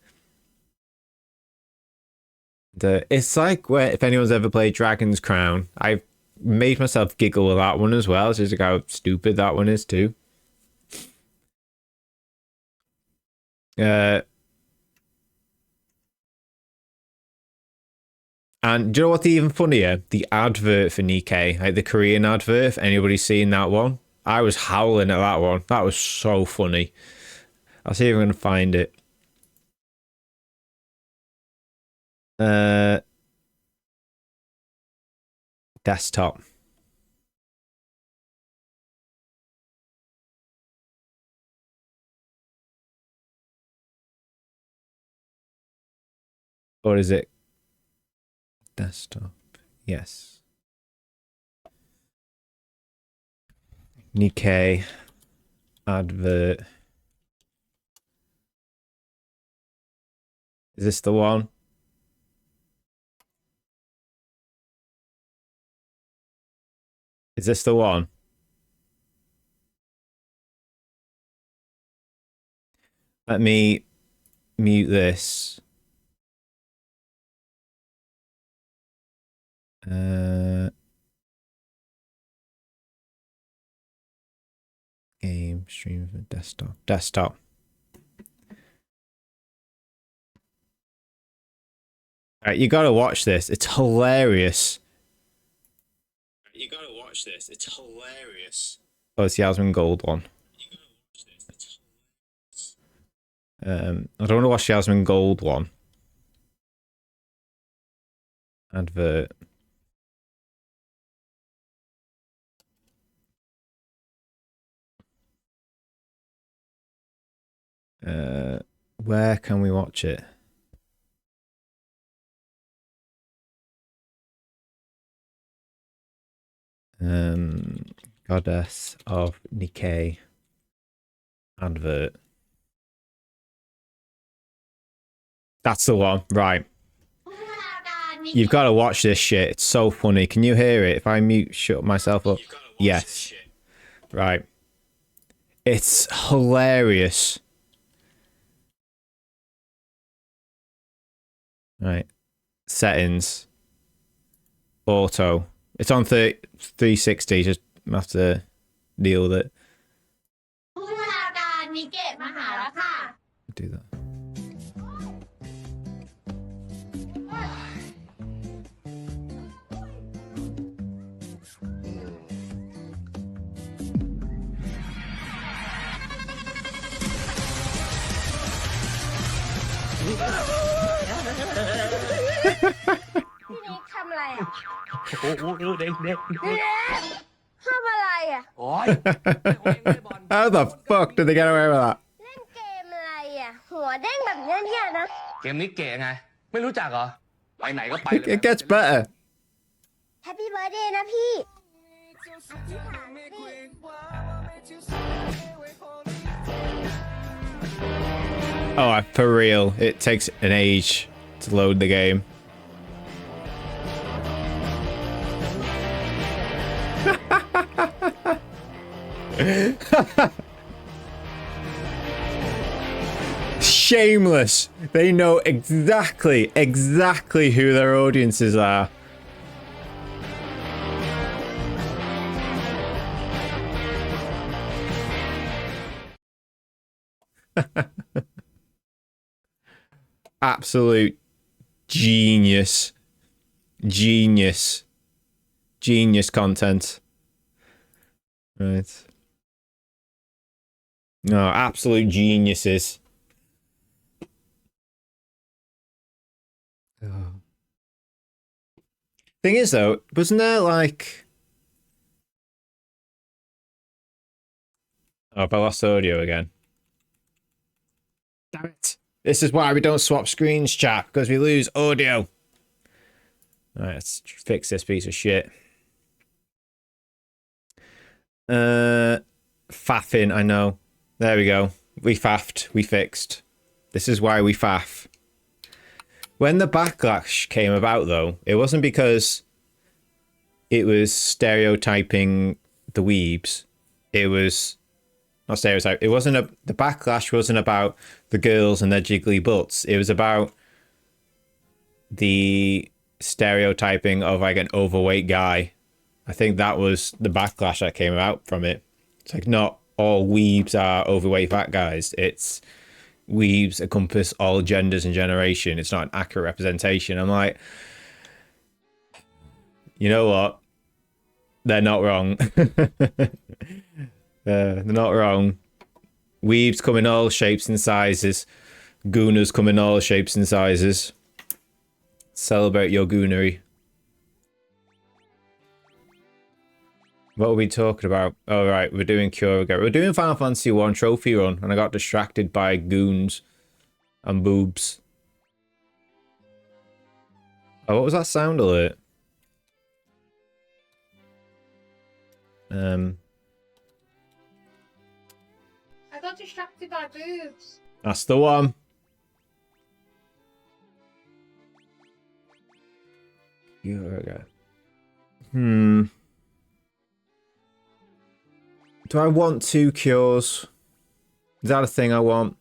Speaker 1: It's like where if anyone's ever played Dragon's Crown, I've made myself giggle with that one as well. It's just like how stupid that one is too. And do you know what's even funnier? The advert for Nikkei, like the Korean advert. If anybody's seen that one, I was howling at that one. That was so funny. I'll see if I'm gonna find it. Desktop. Or is it desktop? Yes. Nikkei advert. Is this the one? Is this the one? Let me mute this. Game stream for desktop. Desktop. Alright, you gotta watch this. It's hilarious. You gotta watch this. It's hilarious. Oh, it's the Yasmin Gold one. I don't want to watch the Yasmin Gold one. Advert. Where can we watch it? Goddess of Nikkei advert. That's the one, right? You've got to watch this shit. It's so funny. Can you hear it? If I shut myself up. Yes. Right. It's hilarious. Right. Settings. Auto. It's on 360. Just have to deal with it. Do that.
Speaker 2: นี่ทำอะไรอ่ะ
Speaker 3: โอ้โหเด็กเด็ก
Speaker 2: ทำอะไรอ่ะ
Speaker 3: โอ้ย
Speaker 1: How the fuck did they get away with that?
Speaker 2: เล่นเกมอะไรอ่ะ หัวเด้งแบบเนี้ยนะ
Speaker 3: เกมนี้เก๋ไง ไม่รู้จักเหรอ ไปไหนก็ไปเลย
Speaker 1: It gets better.
Speaker 2: แฮปปี้เบิร์ดเดย์นะพี่
Speaker 1: Oh, for real. It takes an age to load the game. Shameless. They know exactly who their audiences are. Absolute genius. Genius content. Right. No, absolute geniuses. Oh. Thing is, though, wasn't there like... Oh, I lost audio again. Damn it. This is why we don't swap screens, chat, because we lose audio. Alright, let's fix this piece of shit. Faffing, I know. There we go. We faffed. We fixed. This is why we faff. When the backlash came about, though, it wasn't because it was stereotyping the weebs. It was... Not stereotype. It wasn't the backlash wasn't about the girls and their jiggly butts. It was about the stereotyping of like an overweight guy. I think that was the backlash that came out from it. It's like not all weebs are overweight fat guys. It's weebs encompass all genders and generation. It's not an accurate representation. I'm like, you know what? They're not wrong. They're not wrong. Weebs come in all shapes and sizes. Gooners come in all shapes and sizes. Celebrate your goonery. What are we talking about? Oh, right, we're doing Cure again. We're doing Final Fantasy 1 trophy run, and I got distracted by goons and boobs. Oh, what was that sound alert?
Speaker 4: I got distracted by boobs.
Speaker 1: That's the one. Do I want 2 cures? Is that a thing I want?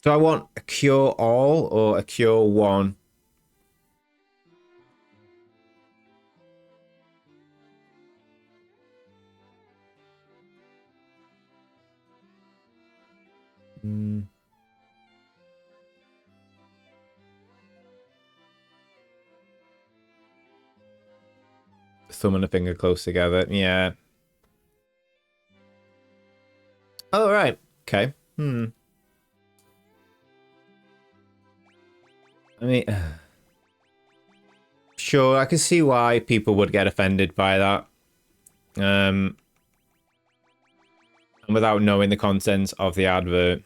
Speaker 1: Do I want a cure all or a cure 1? Thumb and a finger close together. Yeah. Oh, right. Okay. I mean... Sure, I can see why people would get offended by that. And without knowing the contents of the advert.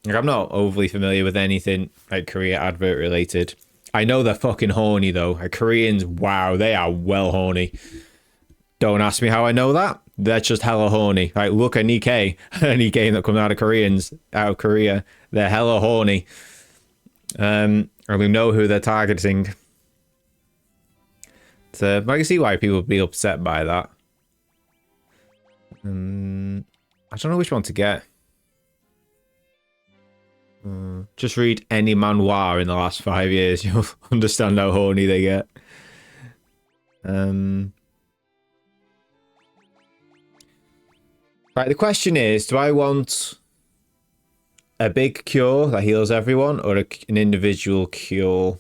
Speaker 1: Like, I'm not overly familiar with anything like Korea advert related. I know they're fucking horny though. Like, Koreans, wow, they are well horny. Don't ask me how I know that. They're just hella horny. Like, look at Nikkei. Any game that comes out of Korea, they're hella horny. And we know who they're targeting. So I can see why people would be upset by that. I don't know which one to get. Just read any manhwa in the last 5 years. You'll understand how horny they get. Right, the question is, do I want a big cure that heals everyone or an individual cure?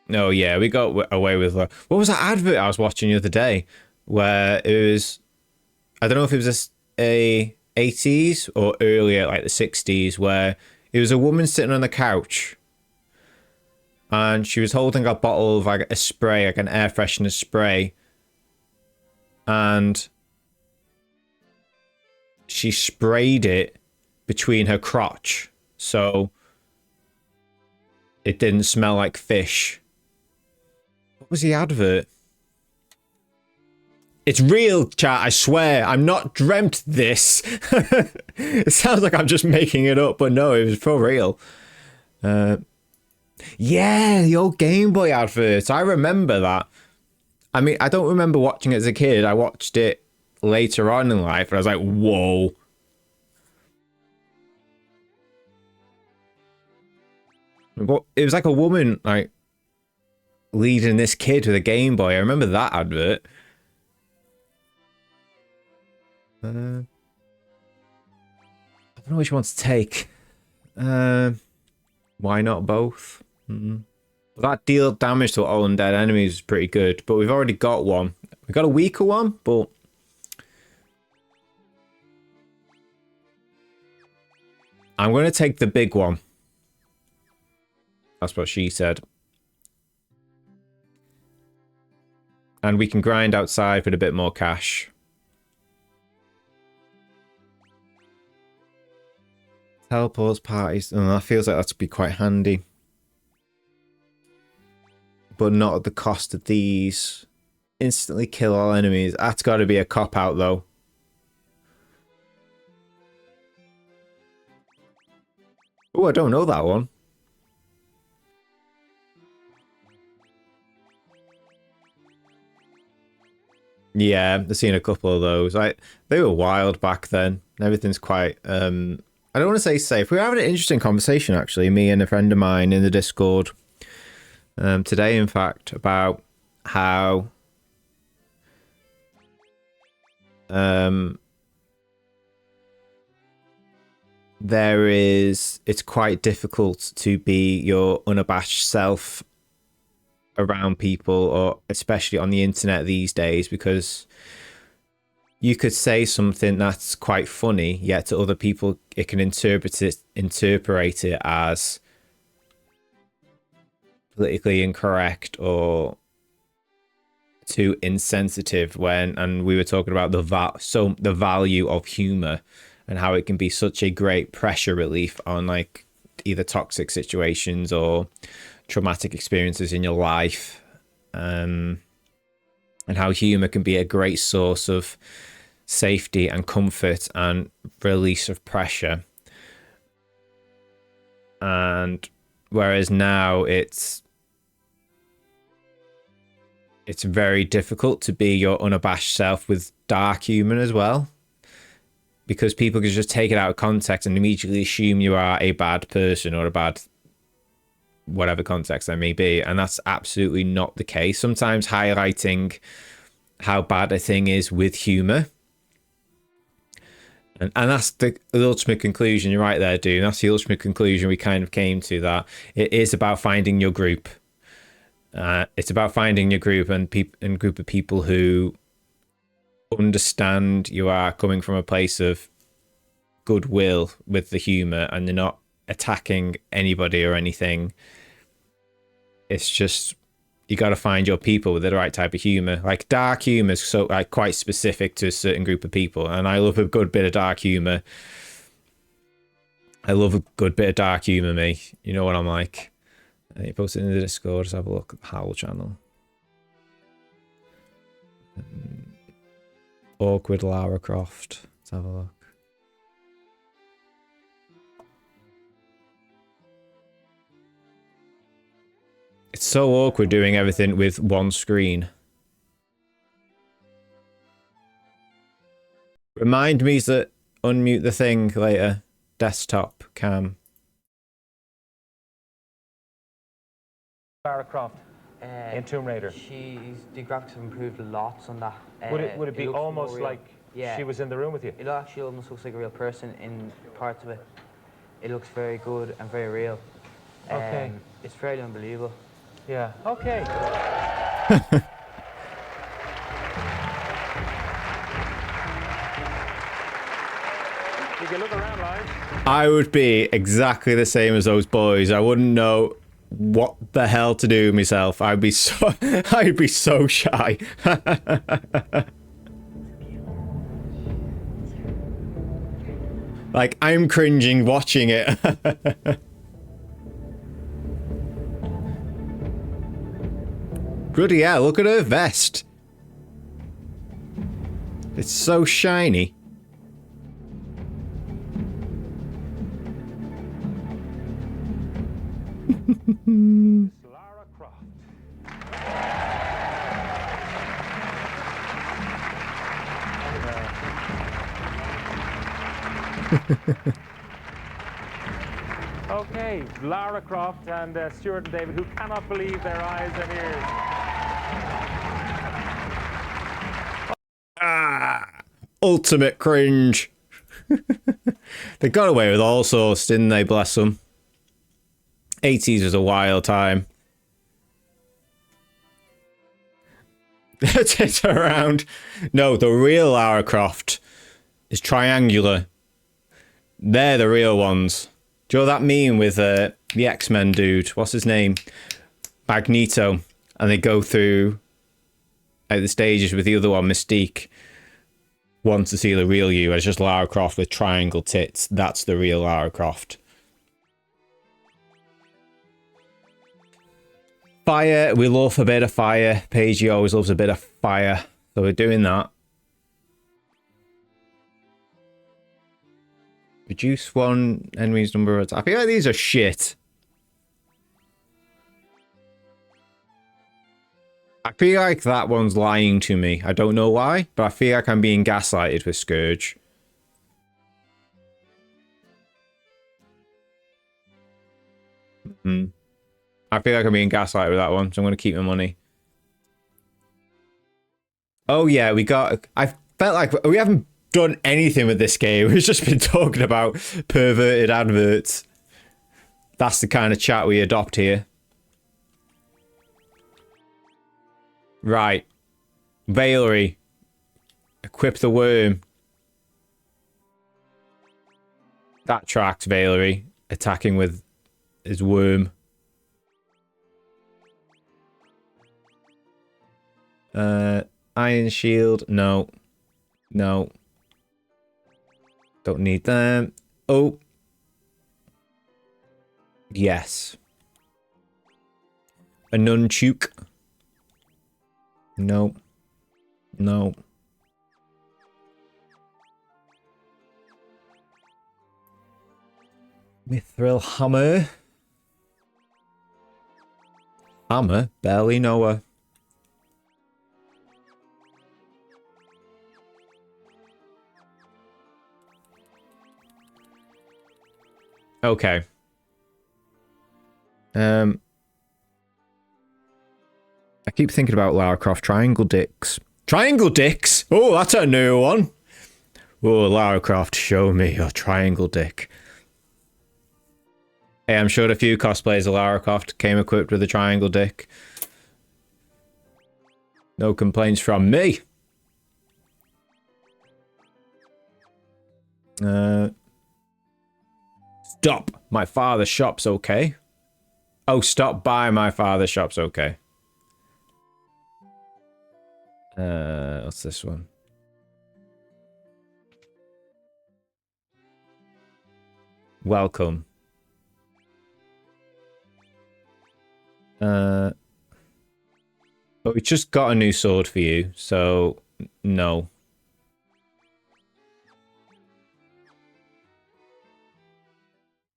Speaker 1: No, yeah, we got away with... What was that advert I was watching the other day? Where it was... I don't know if it was a 80s or earlier, like the 60s, where it was a woman sitting on the couch and she was holding a bottle of like a spray, like an air freshener spray, and she sprayed it between her crotch so it didn't smell like fish. What was the advert? It's real, chat, I swear. I'm not dreamt this. It sounds like I'm just making it up, but no, it was for real. Yeah, the old Game Boy adverts. I remember that. I mean, I don't remember watching it as a kid. I watched it later on in life, and I was like, whoa. But it was like a woman, like, leading this kid with a Game Boy. I remember that advert. I don't know which one to take. Why not both? That deal damage to all undead enemies is pretty good, but we've already got one. We got a weaker one, but I'm going to take the big one. That's what she said. And we can grind outside with a bit more cash. Teleports parties. Oh, that feels like that would be quite handy. But not at the cost of these. Instantly kill all enemies. That's got to be a cop-out, though. Oh, I don't know that one. Yeah, I've seen a couple of those. They were wild back then. Everything's quite... I don't want to say safe. We were having an interesting conversation, actually, me and a friend of mine in the Discord. Today, in fact, about how... it's quite difficult to be your unabashed self around people, or especially on the internet these days, because you could say something that's quite funny, yet to other people it can interpret it as politically incorrect or too insensitive. And we were talking about the value of humor and how it can be such a great pressure relief on like either toxic situations or traumatic experiences in your life, and how humor can be a great source of safety and comfort and release of pressure. And whereas now it's very difficult to be your unabashed self with dark humor as well, because people can just take it out of context and immediately assume you are a bad person or a bad whatever context there may be, and that's absolutely not the case. Sometimes highlighting how bad a thing is with humor, and that's the ultimate conclusion. You're right there, dude. That's the ultimate conclusion we kind of came to, that it is about finding your group. It's about finding your group and group of people who understand you are coming from a place of goodwill with the humor, and you're not attacking anybody or anything. It's just you got to find your people with the right type of humor. Like dark humor is so like quite specific to a certain group of people, and I love a good bit of dark humor. I love a good bit of dark humor, me. You know what I'm like. You post it in the Discord. Just have a look at the Howl channel. Awkward Lara Croft. Let's have a look. It's so awkward doing everything with one screen. Remind me to unmute the thing later. Desktop cam.
Speaker 5: Lara Croft in Tomb Raider.
Speaker 6: The graphics have improved lots on that.
Speaker 5: Would it be almost like she was in the room with you?
Speaker 6: It actually almost looks like a real person in parts of it. It looks very good and very real.
Speaker 5: Okay.
Speaker 6: It's fairly unbelievable.
Speaker 5: Yeah. Okay. You can look around, Lion.
Speaker 1: I would be exactly the same as those boys. I wouldn't know what the hell to do with myself. I'd be so I'd be so shy. Like, I'm cringing watching it. Bloody hell, look at her vest. It's so shiny.
Speaker 5: Lara Croft. Okay, Lara Croft and Stuart and David, who cannot believe their eyes and ears.
Speaker 1: Ultimate cringe. They got away with all sorts, didn't they? Bless them. 80s was a wild time. Tit around. No, the real Lara Croft is triangular. They're the real ones. Do you know that meme with the X-Men dude? What's his name? Magneto. And they go through the stages with the other one, Mystique. Wants to see the real you. It's just Lara Croft with triangle tits. That's the real Lara Croft. Fire. We love a bit of fire. Paige always loves a bit of fire. So we're doing that. Reduce one enemy's number of attacks. I feel like these are shit. I feel like that one's lying to me. I don't know why, but I feel like I'm being gaslighted with Scourge. I feel like I'm being gaslighted with that one, so I'm going to keep my money. Oh yeah, we got... I felt like we haven't done anything with this game. We've just been talking about perverted adverts. That's the kind of chat we adopt here. Right. Valerie. Equip the worm. That tracks Valerie. Attacking with his worm. Iron shield. No. No. Don't need them. Oh. Yes. A nunchuk. No. No. Mithril hammer. Hammer? Barely know her. Okay. I keep thinking about Lara Croft triangle dicks. Triangle dicks? Oh, that's a new one. Oh, Lara Croft, show me your triangle dick. Hey, I'm sure a few cosplayers of Lara Croft came equipped with a triangle dick. No complaints from me. Stop. My father's shop's okay. Oh, stop by my father's shop's okay. What's this one? Welcome. Oh, we just got a new sword for you, so no.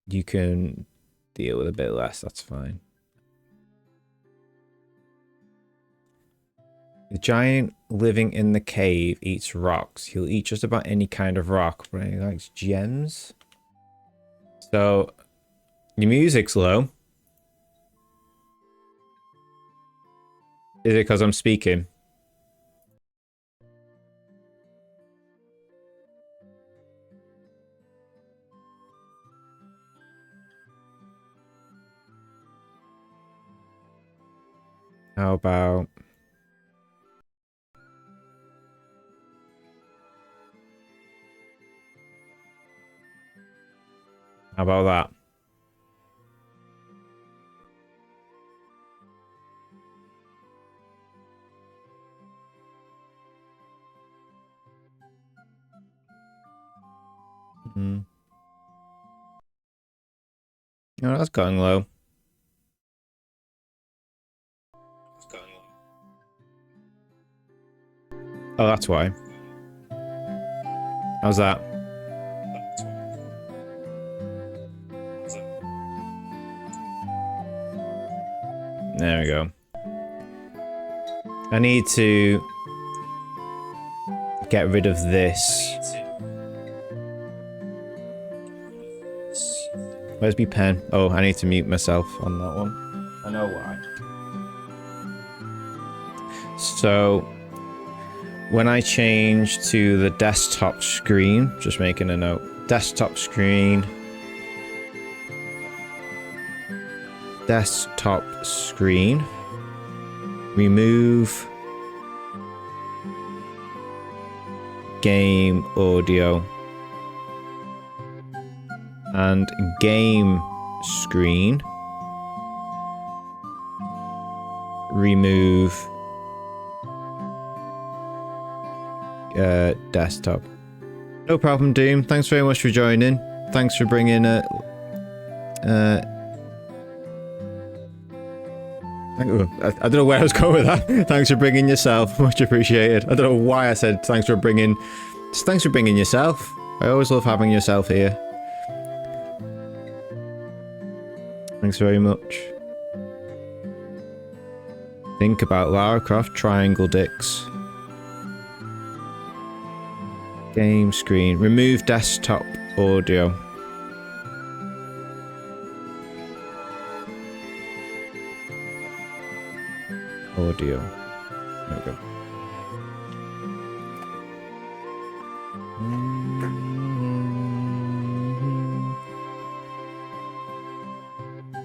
Speaker 1: You can deal with a bit less, that's fine. The giant living in the cave eats rocks. He'll eat just about any kind of rock, but he likes gems. So, your music's low. Is it because I'm speaking? How about... How about that? Hmm. Oh, that's going low. Oh, that's why. How's that? There we go. I need to get rid of this. Where's my pen? Oh, I need to mute myself on that one. I know why. So, when I change to the desktop screen, just making a note, desktop screen, remove game audio, and game screen, remove desktop. No problem, Doom. Thanks very much for joining. Thanks for bringing I don't know where I was going with that. Thanks for bringing yourself. Much appreciated. I don't know why I said thanks for bringing yourself. I always love having yourself here. Thanks very much. Think about Lara Croft triangle dicks. Game screen. Remove desktop audio. Audio. There we go.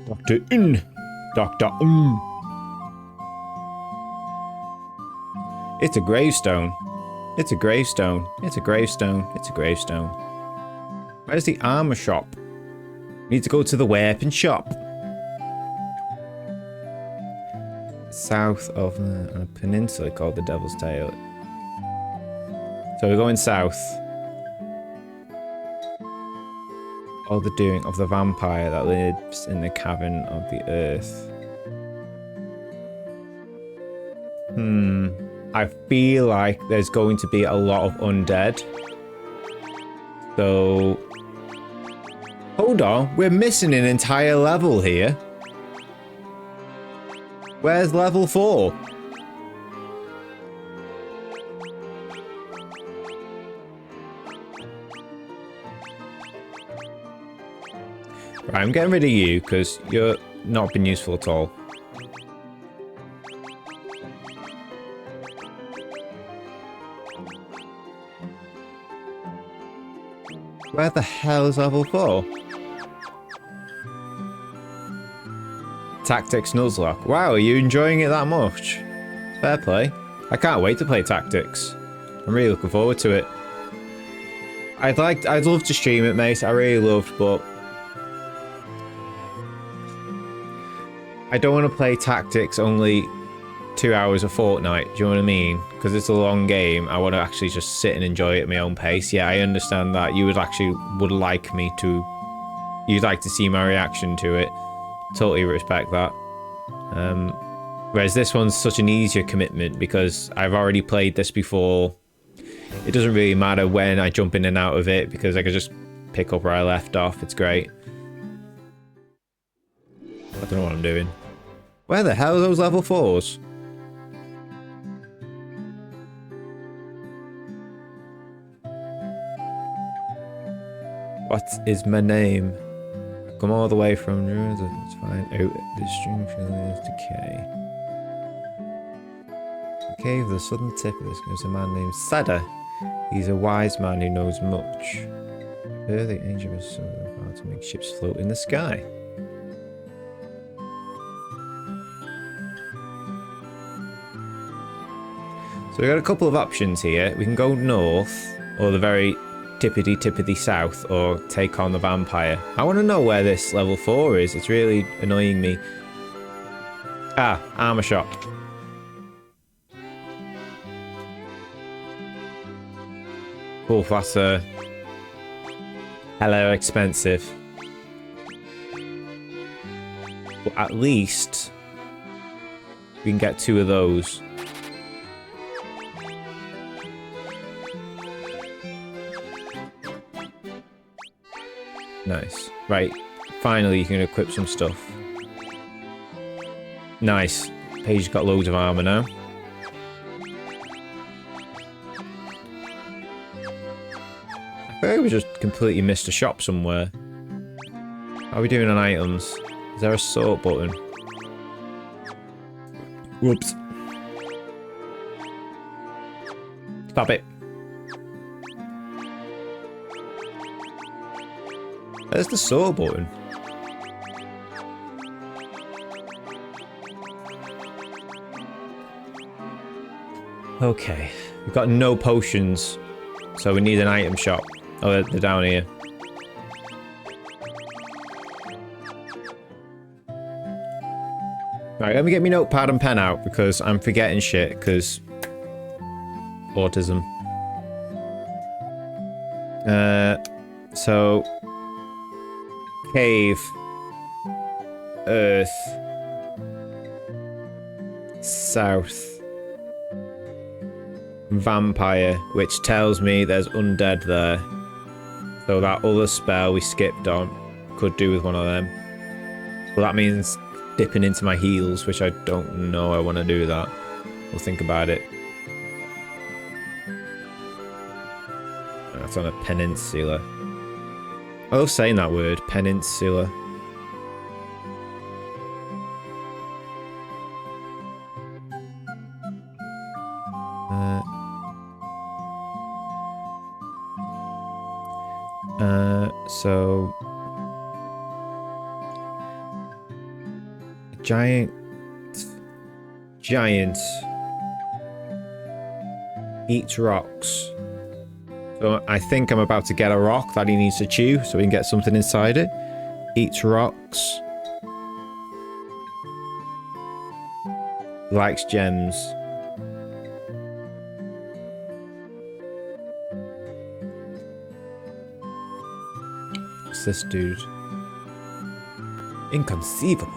Speaker 1: Dr. Un. Dr. Un. It's a gravestone. It's a gravestone. It's a gravestone. It's a gravestone. Where's the armor shop? Need to go to the weapon shop. South of a peninsula called the Devil's Tail. So we're going south. All the doing of the vampire that lives in the cavern of the earth. I feel like there's going to be a lot of undead. So... Hold on, we're missing an entire level here. Where's level 4? Right, I'm getting rid of you because you're not been useful at all. Where the hell is level 4? Tactics Nuzlocke. Wow, are you enjoying it that much? Fair play. I can't wait to play Tactics. I'm really looking forward to it. I'd love to stream it, mate. I really loved, but I don't want to play Tactics only 2 hours a fortnight. Do you know what I mean? Because it's a long game. I want to actually just sit and enjoy it at my own pace. Yeah, I understand that. You would like me to. You'd like to see my reaction to it. Totally respect that. Whereas this one's such an easier commitment because I've already played this before. It doesn't really matter when I jump in and out of it because I can just pick up where I left off. It's great. I don't know what I'm doing. Where the hell are those level 4s? What is my name? Come all the way from ruins. It's fine. Out the stream is decay. The cave at the southern tip of this is a man named Sada. He's a wise man who knows much. The ancient was how to make ships float in the sky. So we got a couple of options here. We can go north, or the very tippity south or take on the vampire. I want to know where this level 4 is. It's really annoying me. Ah, armor shop. Oh, that's hella expensive. But at least we can get 2 of those. Nice. Right. Finally, you can equip some stuff. Nice. Paige got loads of armor now. I feel like we just completely missed a shop somewhere. How are we doing on items? Is there a sort button? Whoops. Stop it. There's the sort button. Okay. We've got no potions. So we need an item shop. Oh, they're down here. Right, let me get my notepad and pen out because I'm forgetting shit because autism. So cave, earth, south, vampire, which tells me there's undead there. So that other spell we skipped on could do with one of them. Well, that means dipping into my heals, which I don't know I want to do that. We'll think about it. That's on a peninsula. I love saying that word, peninsula. So giant eats rocks. So I think I'm about to get a rock that he needs to chew so we can get something inside it. Eats rocks. Likes gems. What's this dude? Inconceivable.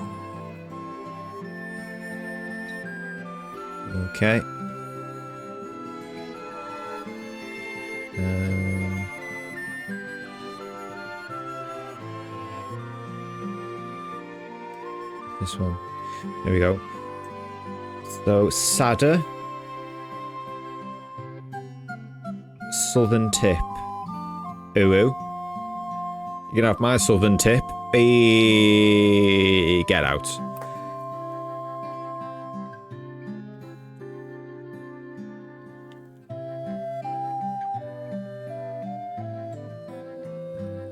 Speaker 1: Okay. This one. There we go. So, Sadder. Southern tip. Ooh. You can have my southern tip. Get out.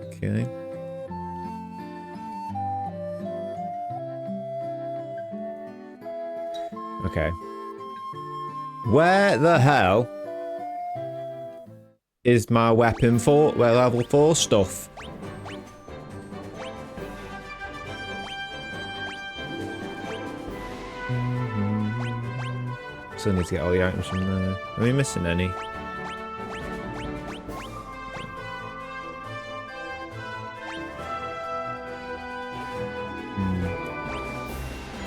Speaker 1: Okay. Okay. Where the hell is my weapon for level 4 stuff? Still need to get all the items from there. Are we missing any?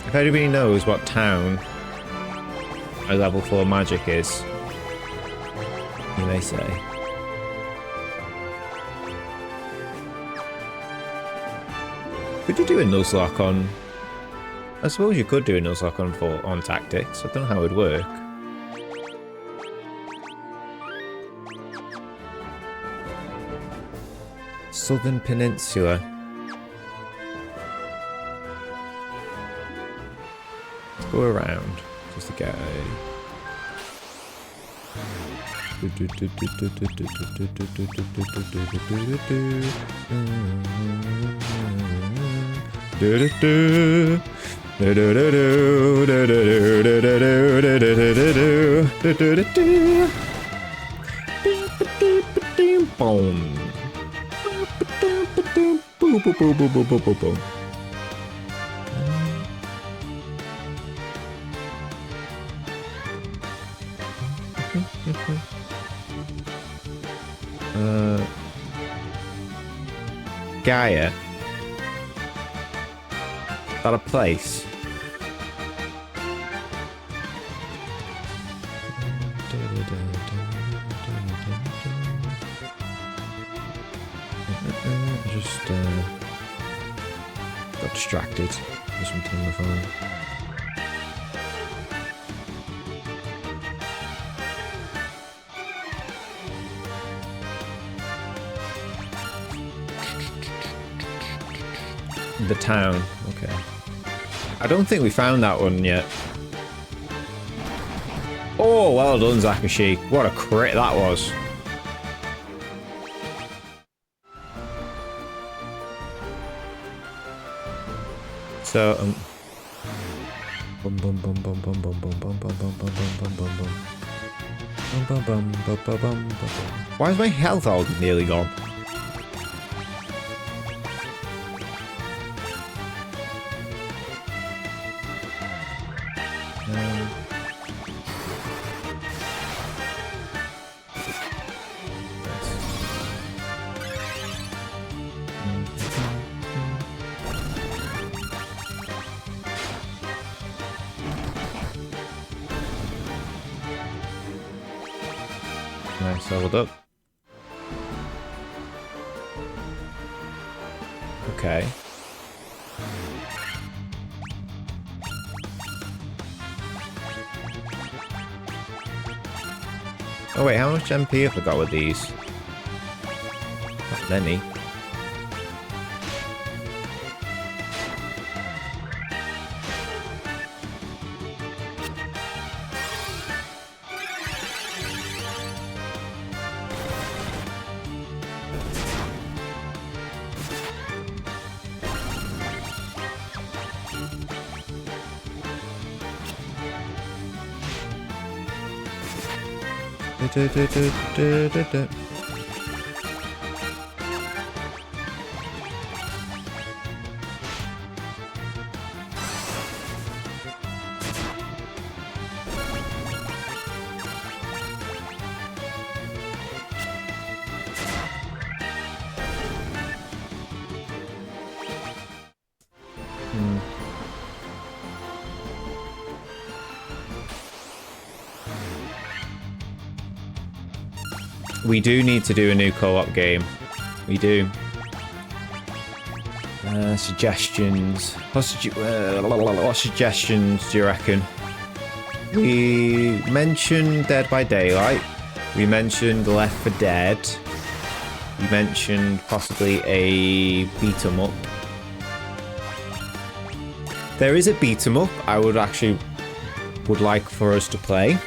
Speaker 1: If anybody knows what town a level 4 magic is, you may say. Could you do a Nuzlocke on... I suppose you could do a Nuzlocke on tactics. I don't know how it would work. Southern Peninsula. Let's go around just to get Boom. Boom, boom, boom, boom, boom, boom, boom, boom. Gaia. Is that a place? Just got distracted with something on my phone. The town, okay. I don't think we found that one yet. Oh, well done, Zakashi. What a crit that was. So, bum bum bum bum bum bum bum bum bum bum bum bum bum bum bum. Bum bum bum bum bum bum bum. Why is my health all nearly gone? Nice, leveled up. Okay. Oh wait, how much MP have I got with these? Not many. We do need to do a new co-op game. We do. Suggestions. What suggestions do you reckon? We mentioned Dead by Daylight. We mentioned Left 4 Dead. We mentioned possibly a beat 'em up. There is a beat 'em up I would like for us to play.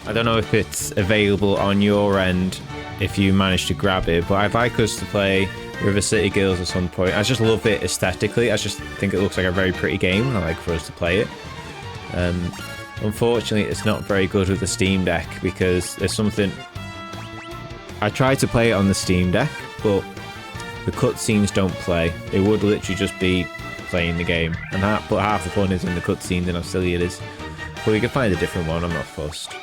Speaker 1: I don't know if it's available on your end if you manage to grab it, but I'd like us to play River City Girls at some point. I just love it aesthetically. I just think it looks like a very pretty game, and I like for us to play it. Unfortunately, it's not very good with the Steam Deck because there's something... I tried to play it on the Steam Deck, but the cutscenes don't play. It would literally just be playing the game, and but half the fun is in the cutscenes and how silly it is. But we can find a different one, I'm not fussed.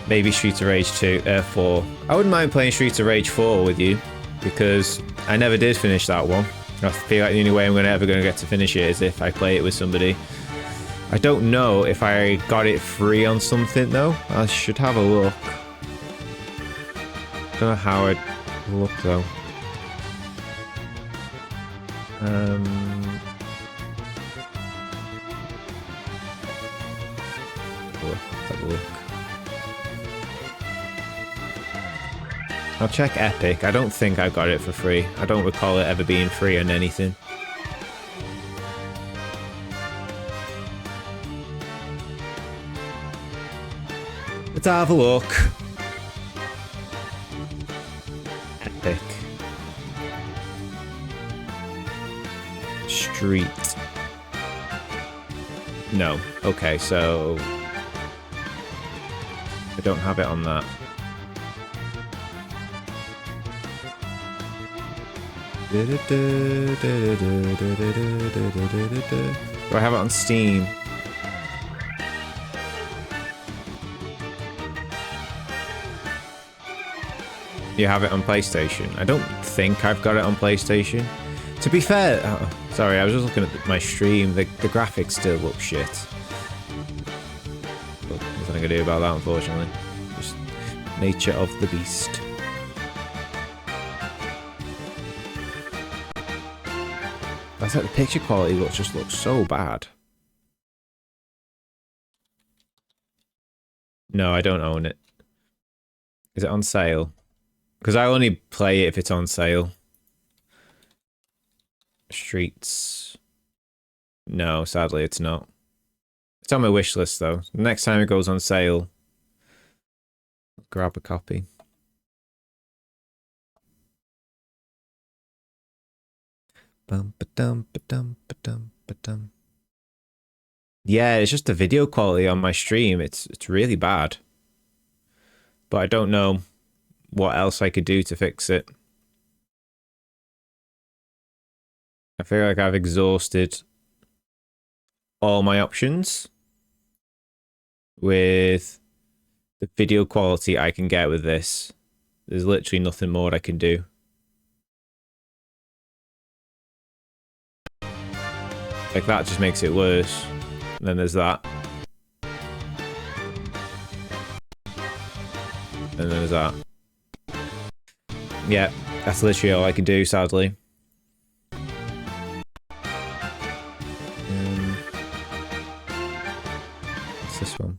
Speaker 1: Maybe Streets of Rage 4. I wouldn't mind playing Streets of Rage 4 with you, because I never did finish that one. I feel like the only way I'm ever going to get to finish it is if I play it with somebody. I don't know if I got it free on something though. I should have a look. Don't know how I'd look though. Let's have a look. I'll check Epic. I don't think I got it for free. I don't recall it ever being free on anything. Let's have a look. Epic. Street. No. Okay, so... I don't have it on that. I have it on Steam? You have it on PlayStation? I don't think I've got it on PlayStation. To be fair, sorry, I was just looking at my stream. The graphics still look shit. But there's nothing I can do about that, unfortunately. Just nature of the beast. I thought the picture quality just looks so bad. No, I don't own it. Is it on sale? Because I only play it if it's on sale. Streets. No, sadly it's not. It's on my wish list though. Next time it goes on sale, I'll grab a copy. Bum ba dum ba dum ba dum ba dum. Yeah, it's just the video quality on my stream. It's really bad. But I don't know what else I could do to fix it. I feel like I've exhausted all my options with the video quality I can get with this. There's literally nothing more I can do. Like that just makes it worse. And then there's that. And then there's that. Yeah, that's literally all I can do, sadly. What's this one?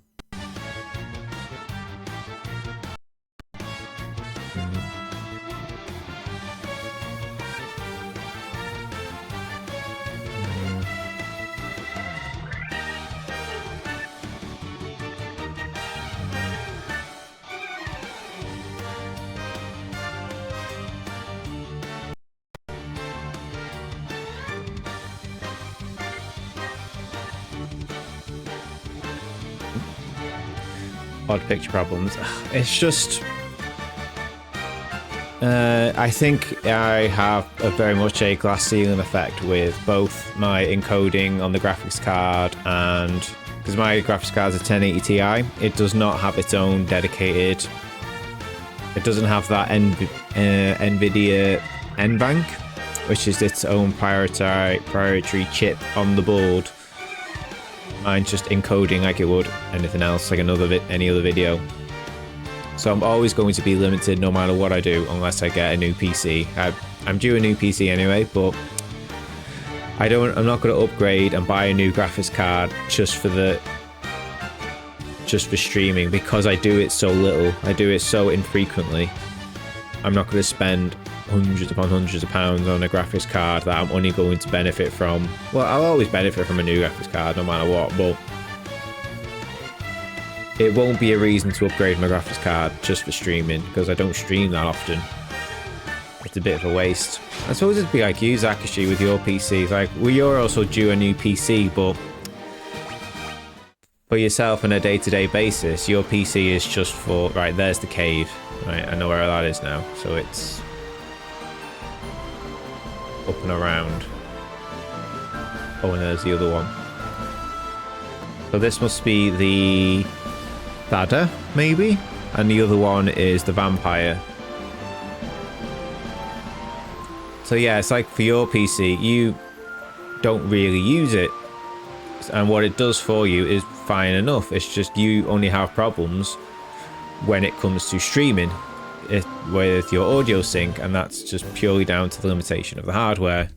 Speaker 1: Odd picture problems. It's just... I think I have a very much a glass ceiling effect with both my encoding on the graphics card and... Because my graphics card is a 1080 Ti, it does not have its own dedicated... It doesn't have that NVIDIA NVANC, which is its own proprietary chip on the board. Mine's just encoding like it would anything else, like any other video. So I'm always going to be limited no matter what I do, unless I get a new PC. I'm due a new PC anyway, but I'm not going to upgrade and buy a new graphics card just for streaming, because I do it so little. I do it so infrequently. I'm not going to spend hundreds upon hundreds of pounds on a graphics card that I'm only going to benefit from. Well, I'll always benefit from a new graphics card no matter what, but it won't be a reason to upgrade my graphics card just for streaming, because I don't stream that often. It's a bit of a waste. I suppose it'd be like you, Zakashi, with your PC. It's like, well, you're also due a new PC, but for yourself on a day-to-day basis, your PC is just for, right, there's the cave. Right, I know where that is now, so it's up and around. Oh, and there's the other one. So this must be the Thada, maybe? And the other one is the vampire. So yeah, it's like for your PC, you don't really use it. And what it does for you is fine enough. It's just you only have problems when it comes to streaming with your audio sync, and that's just purely down to the limitation of the hardware.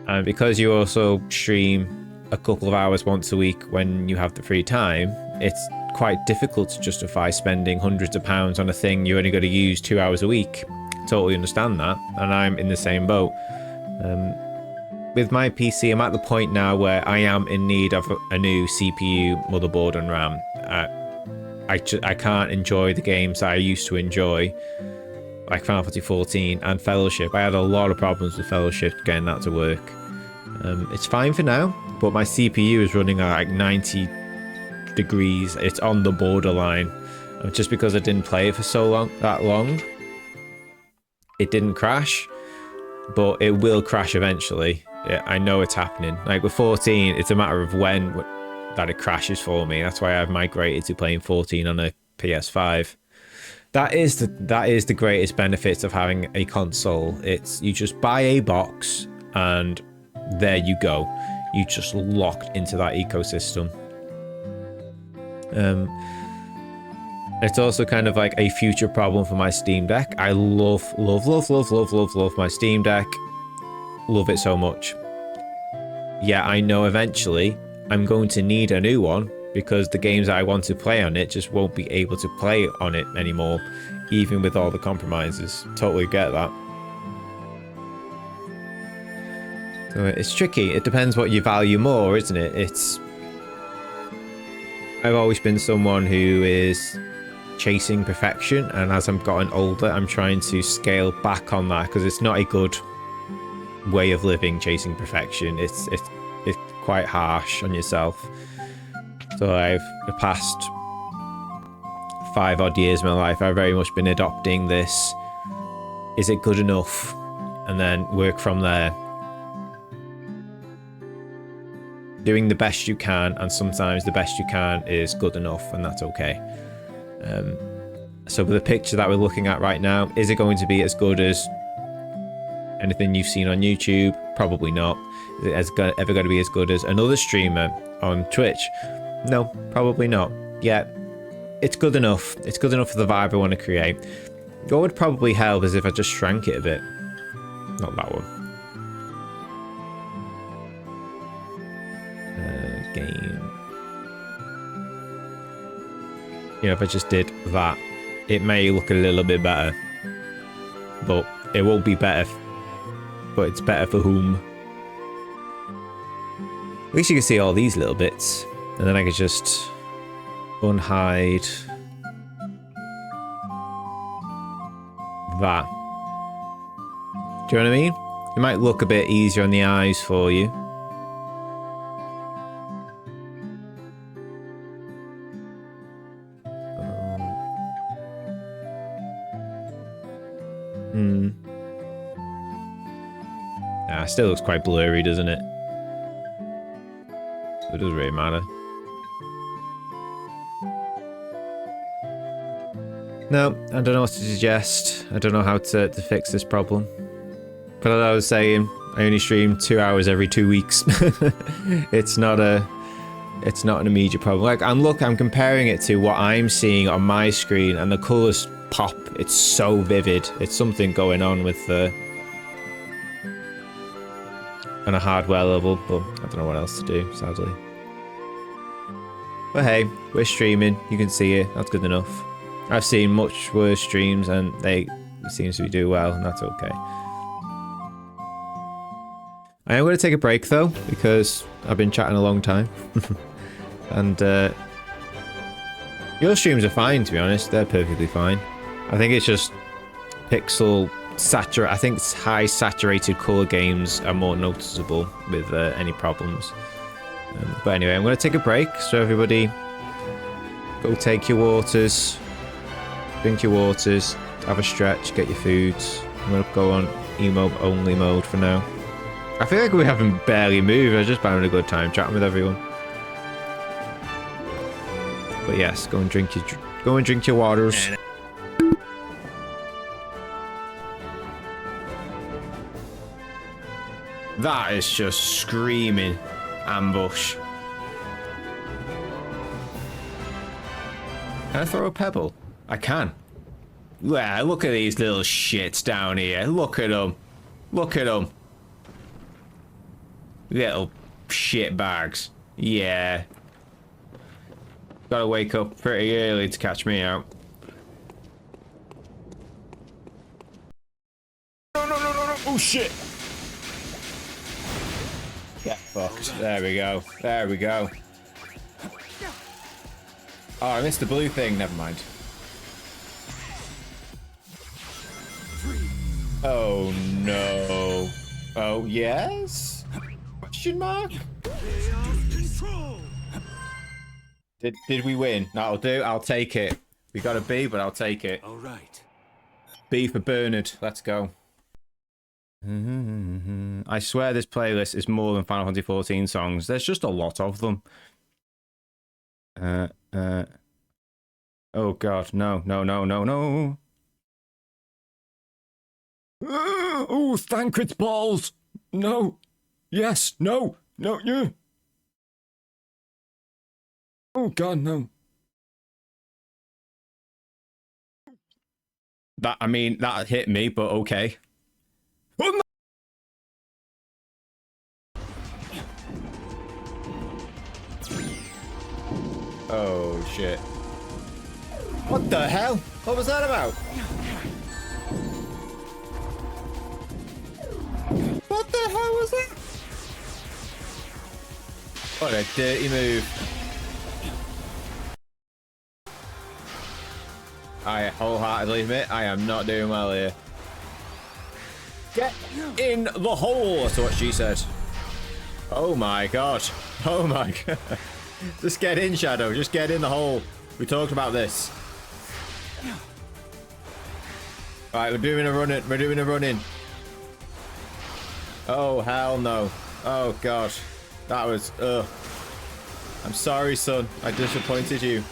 Speaker 1: And because you also stream a couple of hours once a week when you have the free time, it's quite difficult to justify spending hundreds of pounds on a thing you're only going to use 2 hours a week. Totally understand that, and I'm in the same boat. With my PC, I'm at the point now where I am in need of a new CPU, motherboard and RAM. I can't enjoy the games that I used to enjoy, like Final Fantasy 14 and Fellowship. I had a lot of problems with Fellowship getting that to work. It's fine for now, but my CPU is running at like 90 degrees. It's on the borderline. Just because I didn't play it for that long, it didn't crash. but it will crash eventually. Yeah, I know it's happening. Like with 14, it's a matter of when that it crashes for me. That's why I've migrated to playing 14 on a PS5. That is the greatest benefits of having a console. It's you just buy a box and there you go. You just locked into that ecosystem. It's also kind of like a future problem for my Steam Deck. I love my Steam Deck. Love it so much. Yeah, I know eventually I'm going to need a new one because the games I want to play on it just won't be able to play on it anymore, even with all the compromises. Totally get that. So it's tricky. It depends what you value more, isn't it? I've always been someone who is chasing perfection, and as I've gotten older, I'm trying to scale back on that because it's not a good way of living, chasing perfection. It's quite harsh on yourself. So I've the past 5 odd years of my life, I've very much been adopting this. Is it good enough? And then work from there. Doing the best you can, and sometimes the best you can is good enough, and that's okay. So with the picture that we're looking at right now, is it going to be as good as anything you've seen on YouTube? Probably not. Is it ever going to be as good as another streamer on Twitch? No, probably not. Yeah, it's good enough. It's good enough for the vibe I want to create. What would probably help is if I just shrank it a bit. Not that one. Game. You know, if I just did that, it may look a little bit better. But it won't be better. But it's better for whom? At least you can see all these little bits. And then I could just unhide that. Do you know what I mean? It might look a bit easier on the eyes for you. Still looks quite blurry, doesn't it? It doesn't really matter. No, I don't know what to suggest. I don't know how to fix this problem. But as I was saying, I only stream 2 hours every 2 weeks. It's not an immediate problem. Like I'm comparing it to what I'm seeing on my screen, and the colours pop. It's so vivid. It's something going on with the on a hardware level, but I don't know what else to do, sadly. But hey, we're streaming. You can see it. That's good enough. I've seen much worse streams, and they seem to do well, and that's okay. I am going to take a break though, because I've been chatting a long time. And your streams are fine, to be honest. They're perfectly fine. I think it's just pixel I think high saturated color games are more noticeable with any problems. But anyway, I'm going to take a break. So everybody, go take your waters, drink your waters, have a stretch, get your foods. I'm going to go on emo only mode for now. I feel like we haven't barely moved. I was just having a good time chatting with everyone. But yes, go and drink your waters. That is just screaming ambush. Can I throw a pebble? I can. Yeah, look at these little shits down here. Look at them. Look at them. Little shit bags. Yeah. Gotta wake up pretty early to catch me out. No. Oh shit. Get fucked. There we go. There we go. Oh, I missed the blue thing. Never mind. Oh no. Oh yes? Question mark? Did we win? That'll do. I'll take it. We got a B, but I'll take it. All right. B for Bernard. Let's go. I swear this playlist is more than Final Fantasy 14 songs. There's just a lot of them. Oh god, no, no, no, no, no. Oh, Thancred's balls. No. Yes, no, no, yeah. Oh god, no. That hit me, but okay. Oh no! Oh shit. What the hell? What was that about? What the hell was that? What a dirty move. I wholeheartedly admit I am not doing well here. Get in the hole, that's what she said. Oh my god. Oh my god. Just get in, Shadow. Just get in the hole. We talked about this. Alright, we're doing a run in. We're doing a run in. Oh, hell no. Oh god. That was, ugh. I'm sorry, son. I disappointed you.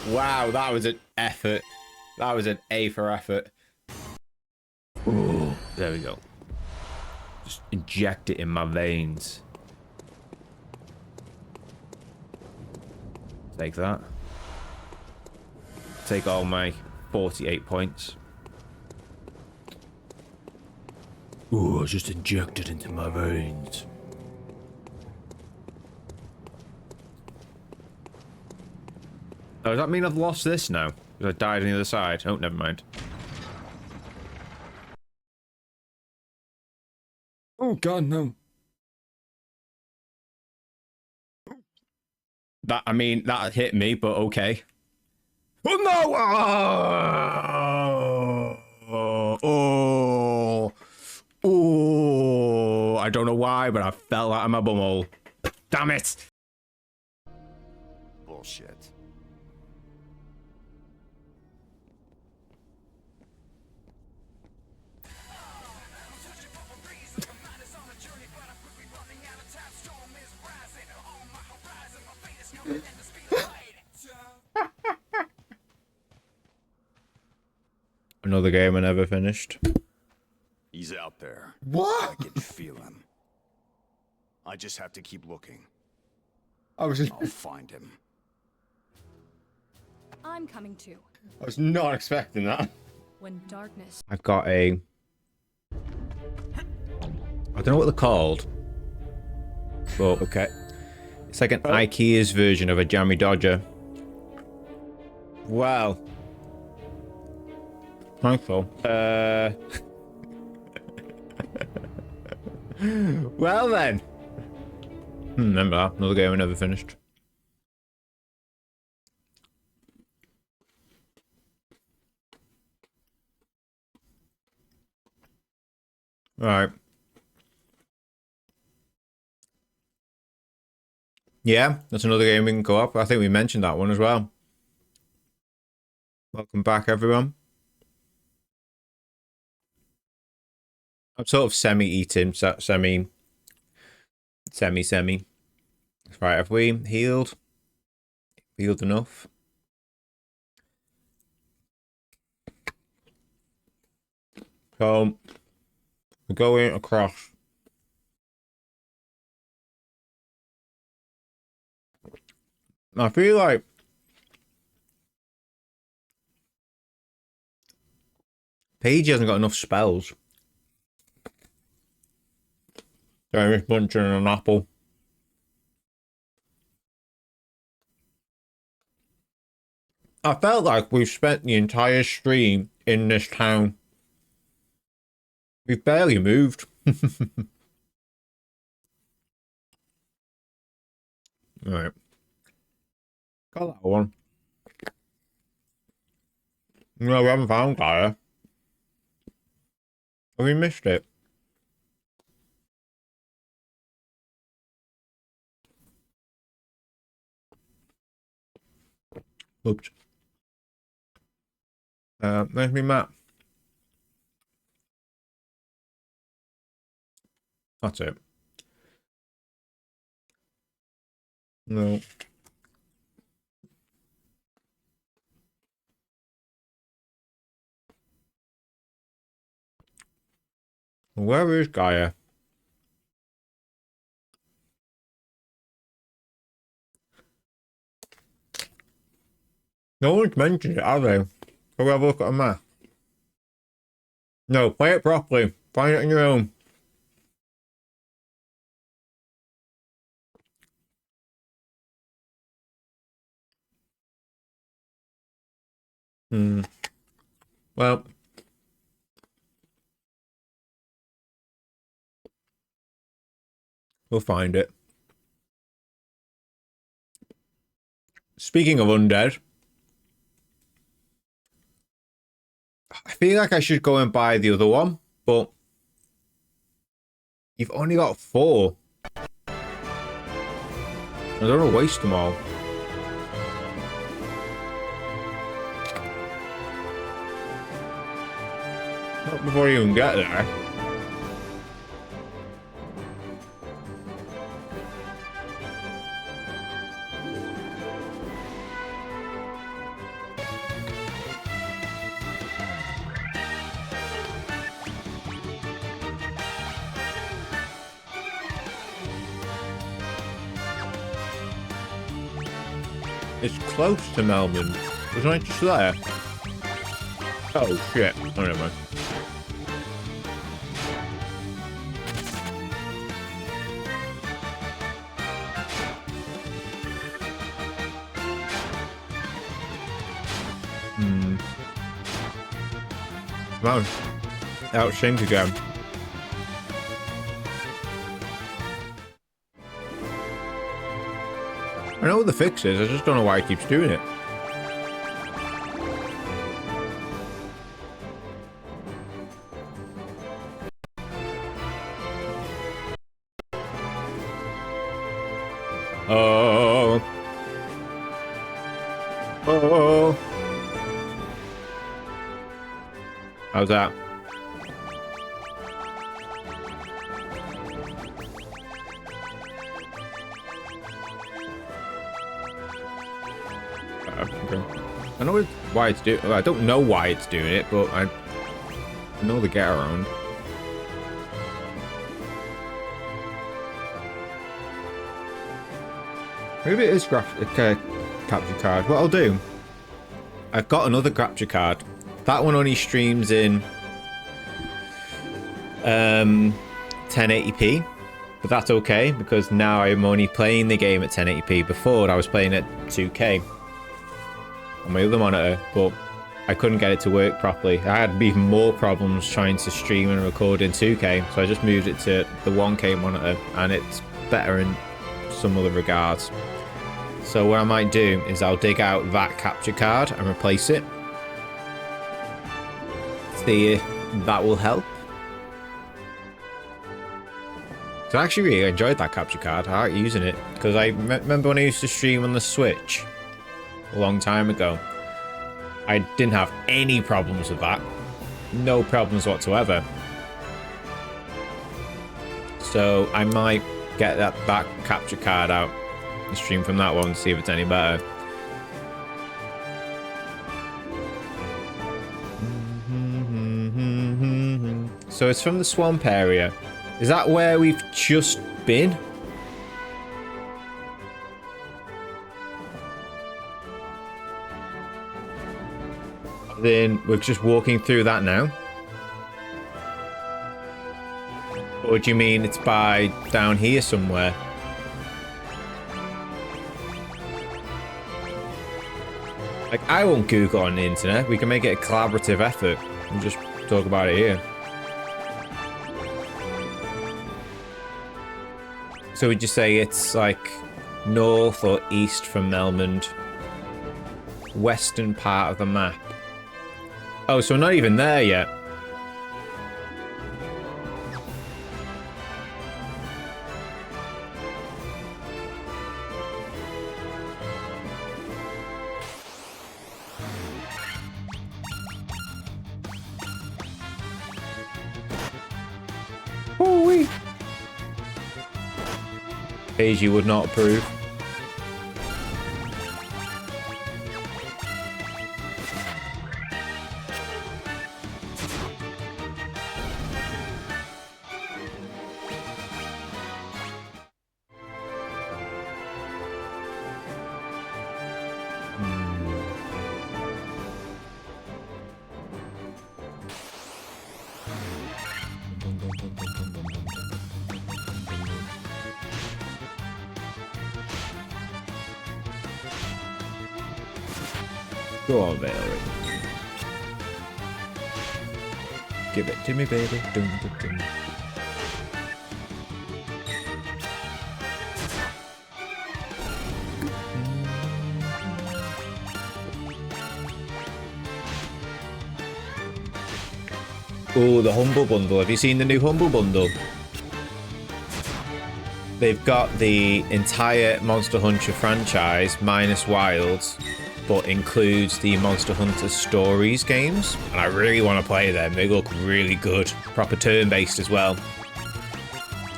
Speaker 1: Wow, that was an effort. That was an A for effort. Ooh, there we go. Just inject it in my veins. Take that. Take all my 48 points. Ooh, just inject it into my veins. Oh, does that mean I've lost this now? Because I died on the other side. Oh, never mind. Oh god, no. That hit me, but okay. Oh no! Oh, oh, oh. I don't know why, but I fell out of my bumhole. Damn it!
Speaker 7: Bullshit.
Speaker 1: Another game I never finished.
Speaker 7: He's out there.
Speaker 1: What?
Speaker 7: I can feel him. I just have to keep looking.
Speaker 1: I was
Speaker 7: I'll find him.
Speaker 8: I'm coming too.
Speaker 1: I was not expecting that.
Speaker 8: When darkness.
Speaker 1: I've got a... I don't know what they're called. But okay. It's like an IKEA's version of a Jammy Dodger. Wow. Thankful. Well then. Remember that. Another game I never finished. Alright. Yeah, that's another game we can go up. I think we mentioned that one as well. Welcome back, everyone. I'm sort of semi-eating, semi. Right, have we healed? Healed enough? So, we're going across. I feel like Paige hasn't got enough spells. So I'm just munching on an apple. I felt like we've spent the entire stream in this town. We've barely moved. Alright. Got that one. No, we haven't found Gaia. Have we missed it? Oops. There's me map. That's it. No. Where is Gaia? No one's mentioned it, have they? Go have a look at a map. No, play it properly. Find it on your own. Well. We'll find it. Speaking of undead, I feel like I should go and buy the other one, but you've only got 4. I don't want to waste them all. Not before you even get there. It's close to Melbourne. Wasn't I just there? Oh shit. Oh, never mind. Come on. Out sync again. I know what the fix is, I just don't know why he keeps doing it. Oh. Oh. How's that? I know why it's doing. I don't know why it's doing it, but I know the get around. Maybe it is capture card. What I'll do, I've got another capture card. That one only streams in 1080p, but that's okay because now I'm only playing the game at 1080p. Before I was playing at 2K on my other monitor, but I couldn't get it to work properly. I had even more problems trying to stream and record in 2K, so I just moved it to the 1K monitor, and it's better in some other regards. So what I might do is I'll dig out that capture card and replace it. See if that will help. So I actually really enjoyed that capture card. I like using it because I remember when I used to stream on the Switch a long time ago. I didn't have any problems with that. No problems whatsoever. So I might get that capture card out and stream from that one, see if it's any better. So it's from the swamp area. Is that where we've just been? Then we're just walking through that now? Or do you mean it's by down here somewhere? Like, I won't Google on the internet. We can make it a collaborative effort and just talk about it here. So would you say it's like north or east from Melmond? Western part of the map. Oh, so we're not even there yet. Ooh-wee. AG would not approve. Go on, Valerie. Give it to me, baby. Dun, dun, dun. Oh, the Humble Bundle. Have you seen the new Humble Bundle? They've got the entire Monster Hunter franchise, minus Wilds, but includes the Monster Hunter Stories games. And I really want to play them. They look really good. Proper turn-based as well.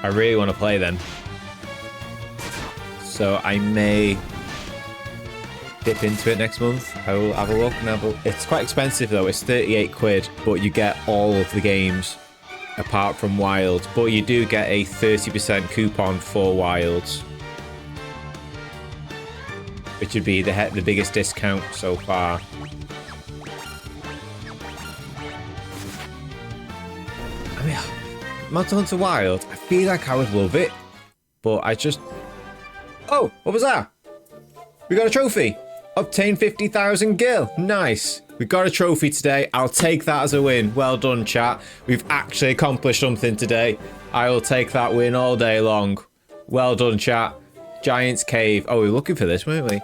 Speaker 1: I really want to play them. So I may dip into it next month. I will have a look and have a... It's quite expensive though. It's 38 quid, but you get all of the games apart from Wilds. But you do get a 30% coupon for Wilds, which would be the biggest discount so far. I mean, Monster Hunter Wild, I feel like I would love it, but I just... Oh, what was that? We got a trophy. Obtain 50,000 gil. Nice. We got a trophy today. I'll take that as a win. Well done, chat. We've actually accomplished something today. I will take that win all day long. Well done, chat. Giant's Cave. Oh, we were looking for this, weren't we?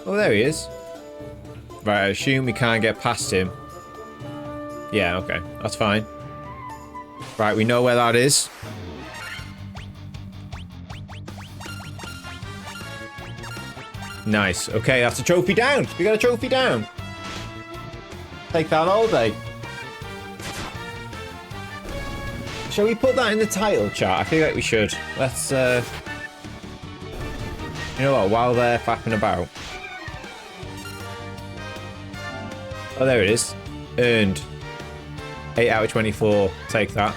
Speaker 1: Oh, there he is. Right, I assume we can't get past him. Yeah, okay. That's fine. Right, we know where that is. Nice. Okay, that's a trophy down. We got a trophy down. Take that all day. Shall we put that in the title, chat? I feel like we should. Let's, you know what? While they're fapping about. Oh, there it is. Earned. 8 out of 24. Take that.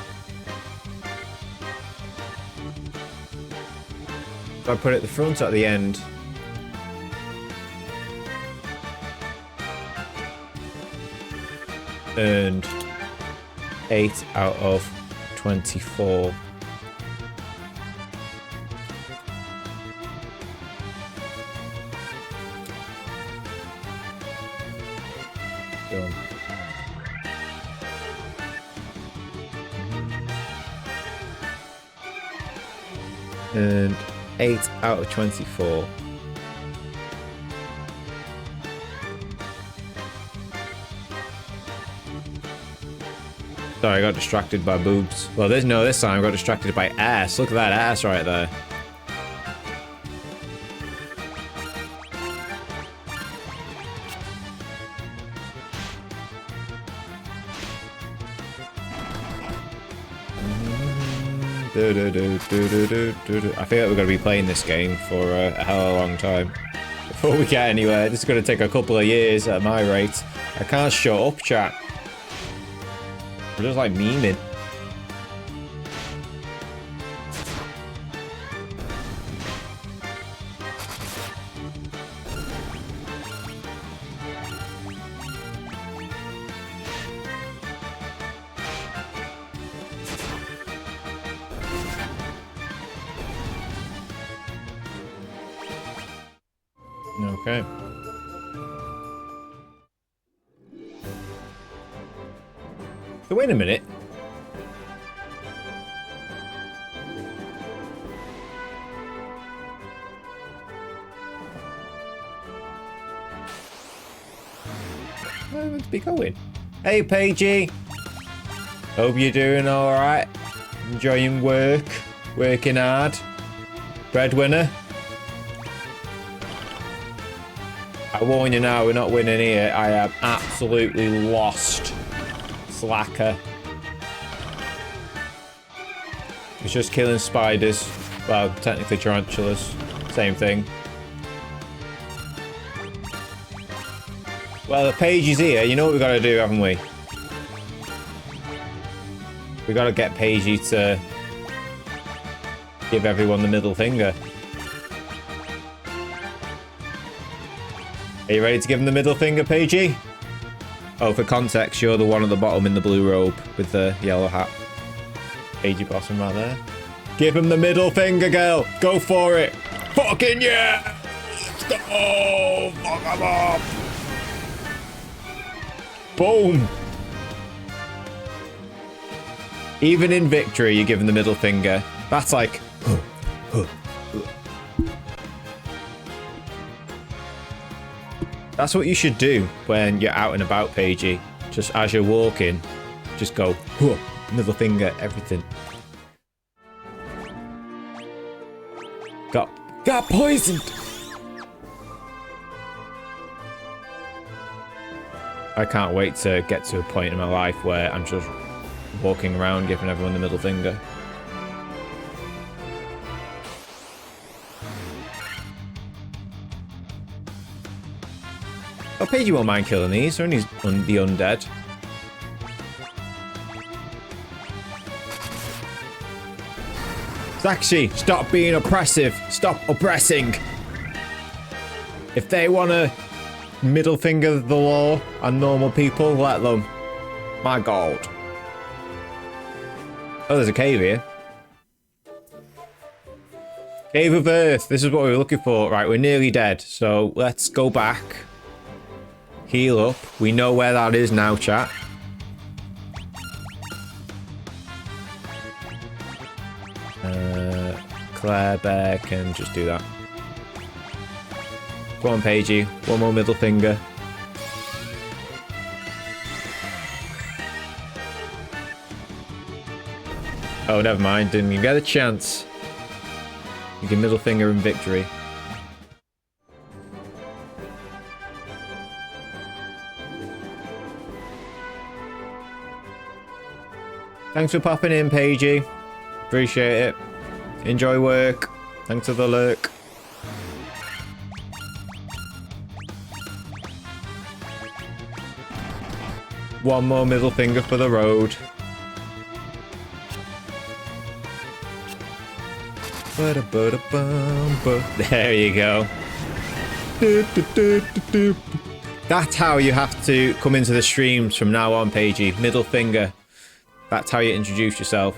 Speaker 1: So I put it at the front or at the end? Earned 8 out of 24. Done. And 8 out of 24. Sorry, I got distracted by boobs. Well, there's no this time I got distracted by ass. Look at that ass right there. I feel like we're going to be playing this game for a hell of a long time before we get anywhere. This is going to take a couple of years at my rate. I can't shut up, chat. We're just like memeing. Okay. So wait a minute. Where am I meant to be going? Hey, Paigey. Hope you're doing all right. Enjoying work. Working hard. Breadwinner. I warn you now, we're not winning here. I am absolutely lost. Slacker. It's just killing spiders. Well, technically tarantulas. Same thing. Well, the page is here. You know what we got to do, haven't we? We got to get Paigey to give everyone the middle finger. Are you ready to give him the middle finger, Paigey? Oh, for context, you're the one at the bottom in the blue robe with the yellow hat. Paigey Blossom right there. Give him the middle finger, girl. Go for it. Fucking yeah! Let's go! Fuck him up! Boom! Even in victory, you give him the middle finger. That's like... That's what you should do when you're out and about, Paigey. Just as you're walking, just go, middle finger, everything. Got poisoned! I can't wait to get to a point in my life where I'm just walking around giving everyone the middle finger. Oh, Paigey won't mind killing these. They're only the undead. Saxy, stop being oppressive. Stop oppressing. If they want to middle finger the law and normal people, let them. My God. Oh, there's a cave here. Cave of Earth. This is what we were looking for. Right, we're nearly dead. So let's go back. Heal up. We know where that is now, chat. Claire Bear can just do that. Go on, Paigey. One more middle finger. Oh, never mind. Didn't even get a chance. You can middle finger in victory. Thanks for popping in, Paigey. Appreciate it. Enjoy work. Thanks for the lurk. One more middle finger for the road. There you go. That's how you have to come into the streams from now on, Paigey. Middle finger. That's how you introduce yourself.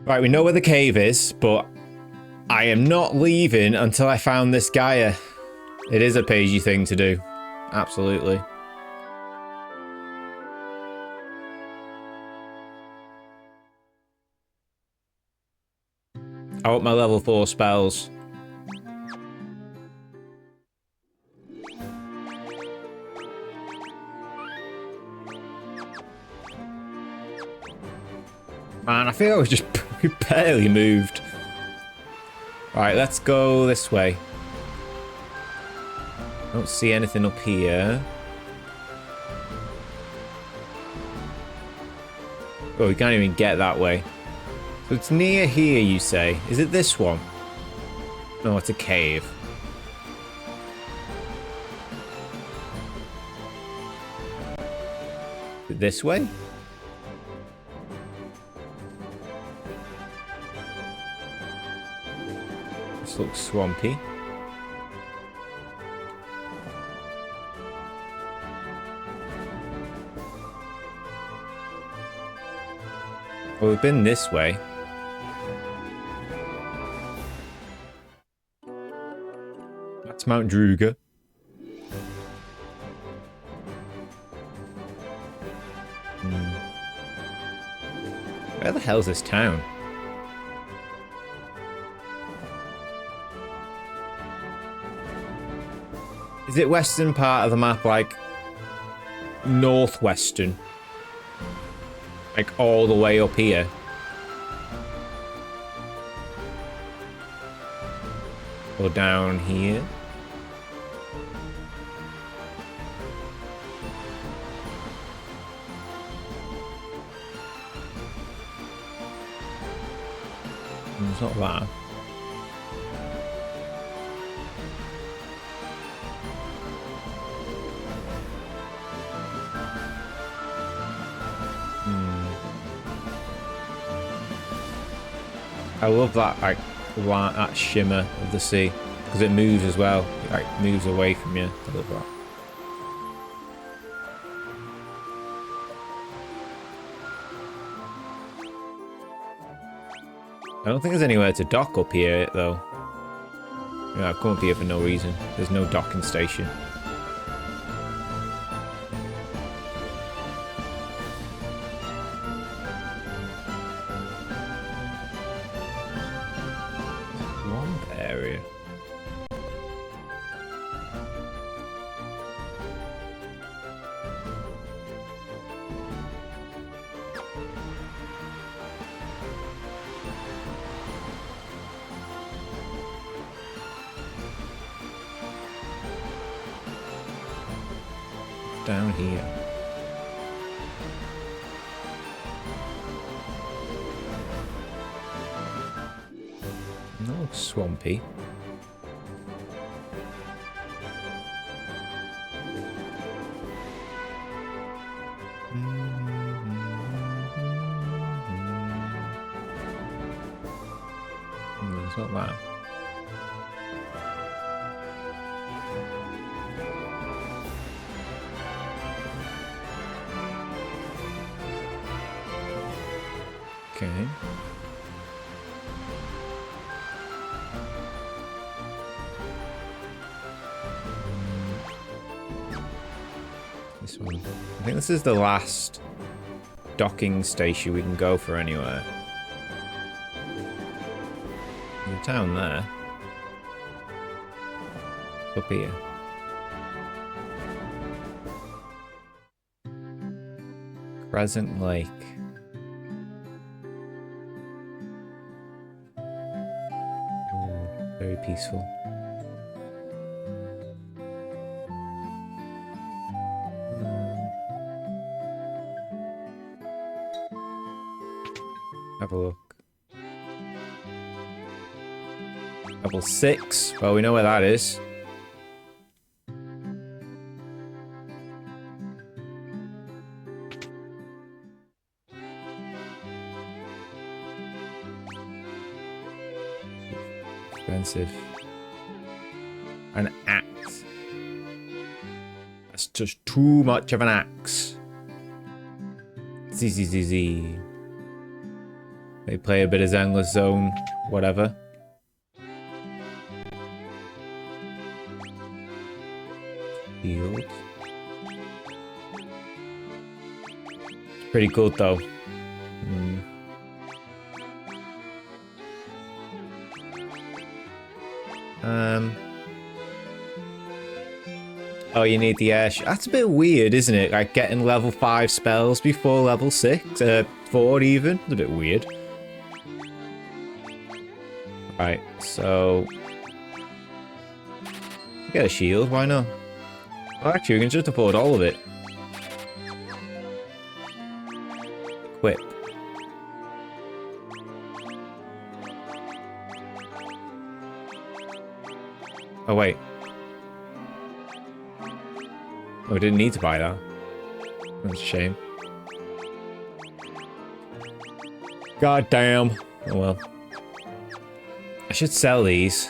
Speaker 1: Right, we know where the cave is, but I am not leaving until I found this Gaia. It is a Paigey thing to do. Absolutely. I want my level 4 spells. Man, I feel I was just barely moved. Right, let's go this way. Don't see anything up here. Oh, we can't even get that way. So it's near here, you say? Is it this one? No, it's a cave. Is it this way? This looks swampy. Well, we've been this way. That's Mount Druga. Where the hell's this town? Is it western part of the map, like northwestern? Like all the way up here? Or down here? It's not that. I love that, like, that shimmer of the sea, because it moves as well. It, like, moves away from you. I love that. I don't think there's anywhere to dock up here, though. Yeah, I've come up here for no reason. There's no docking station. Swamp area. Down here. No, swampy. No, it's not that. Okay. This one. I think this is the last docking station we can go for anywhere. There's a town there. Up here. Crescent Lake. Very peaceful. Have a look. Level 6. Well, we know where that is. Expensive. An axe. That's just too much of an axe. ZZZZ. They play a bit of Zenless Zone, whatever. Field. It's pretty good though. Oh, you need the air. That's a bit weird, isn't it? Like getting level 5 spells before level 6, 4 even. It's a bit weird. Right, so get a shield. Why not? Oh, actually, we can just afford all of it. Equip. Oh wait. Oh, we didn't need to buy that. That's a shame. God damn. Oh well. I should sell these.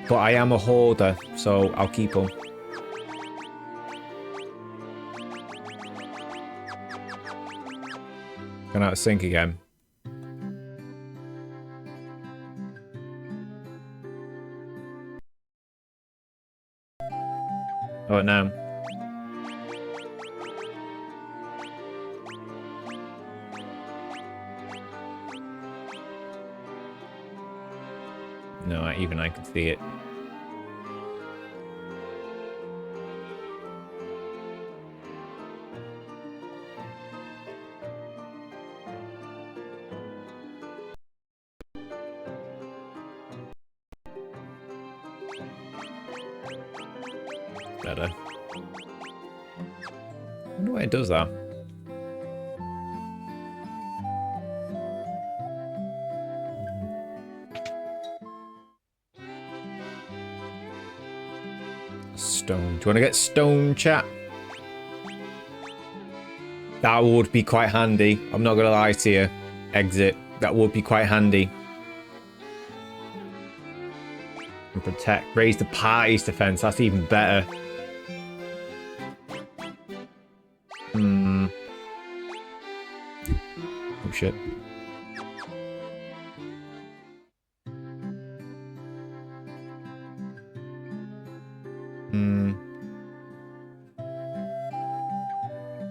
Speaker 1: But I am a hoarder, so I'll keep them. Gone out of sync again. What now? No, even I can see it. Better. I wonder why it does that. Stone. Do you want to get stone, chat? That would be quite handy. I'm not going to lie to you. Exit. That would be quite handy. And protect. Raise the party's defense. That's even better. Oh, shit.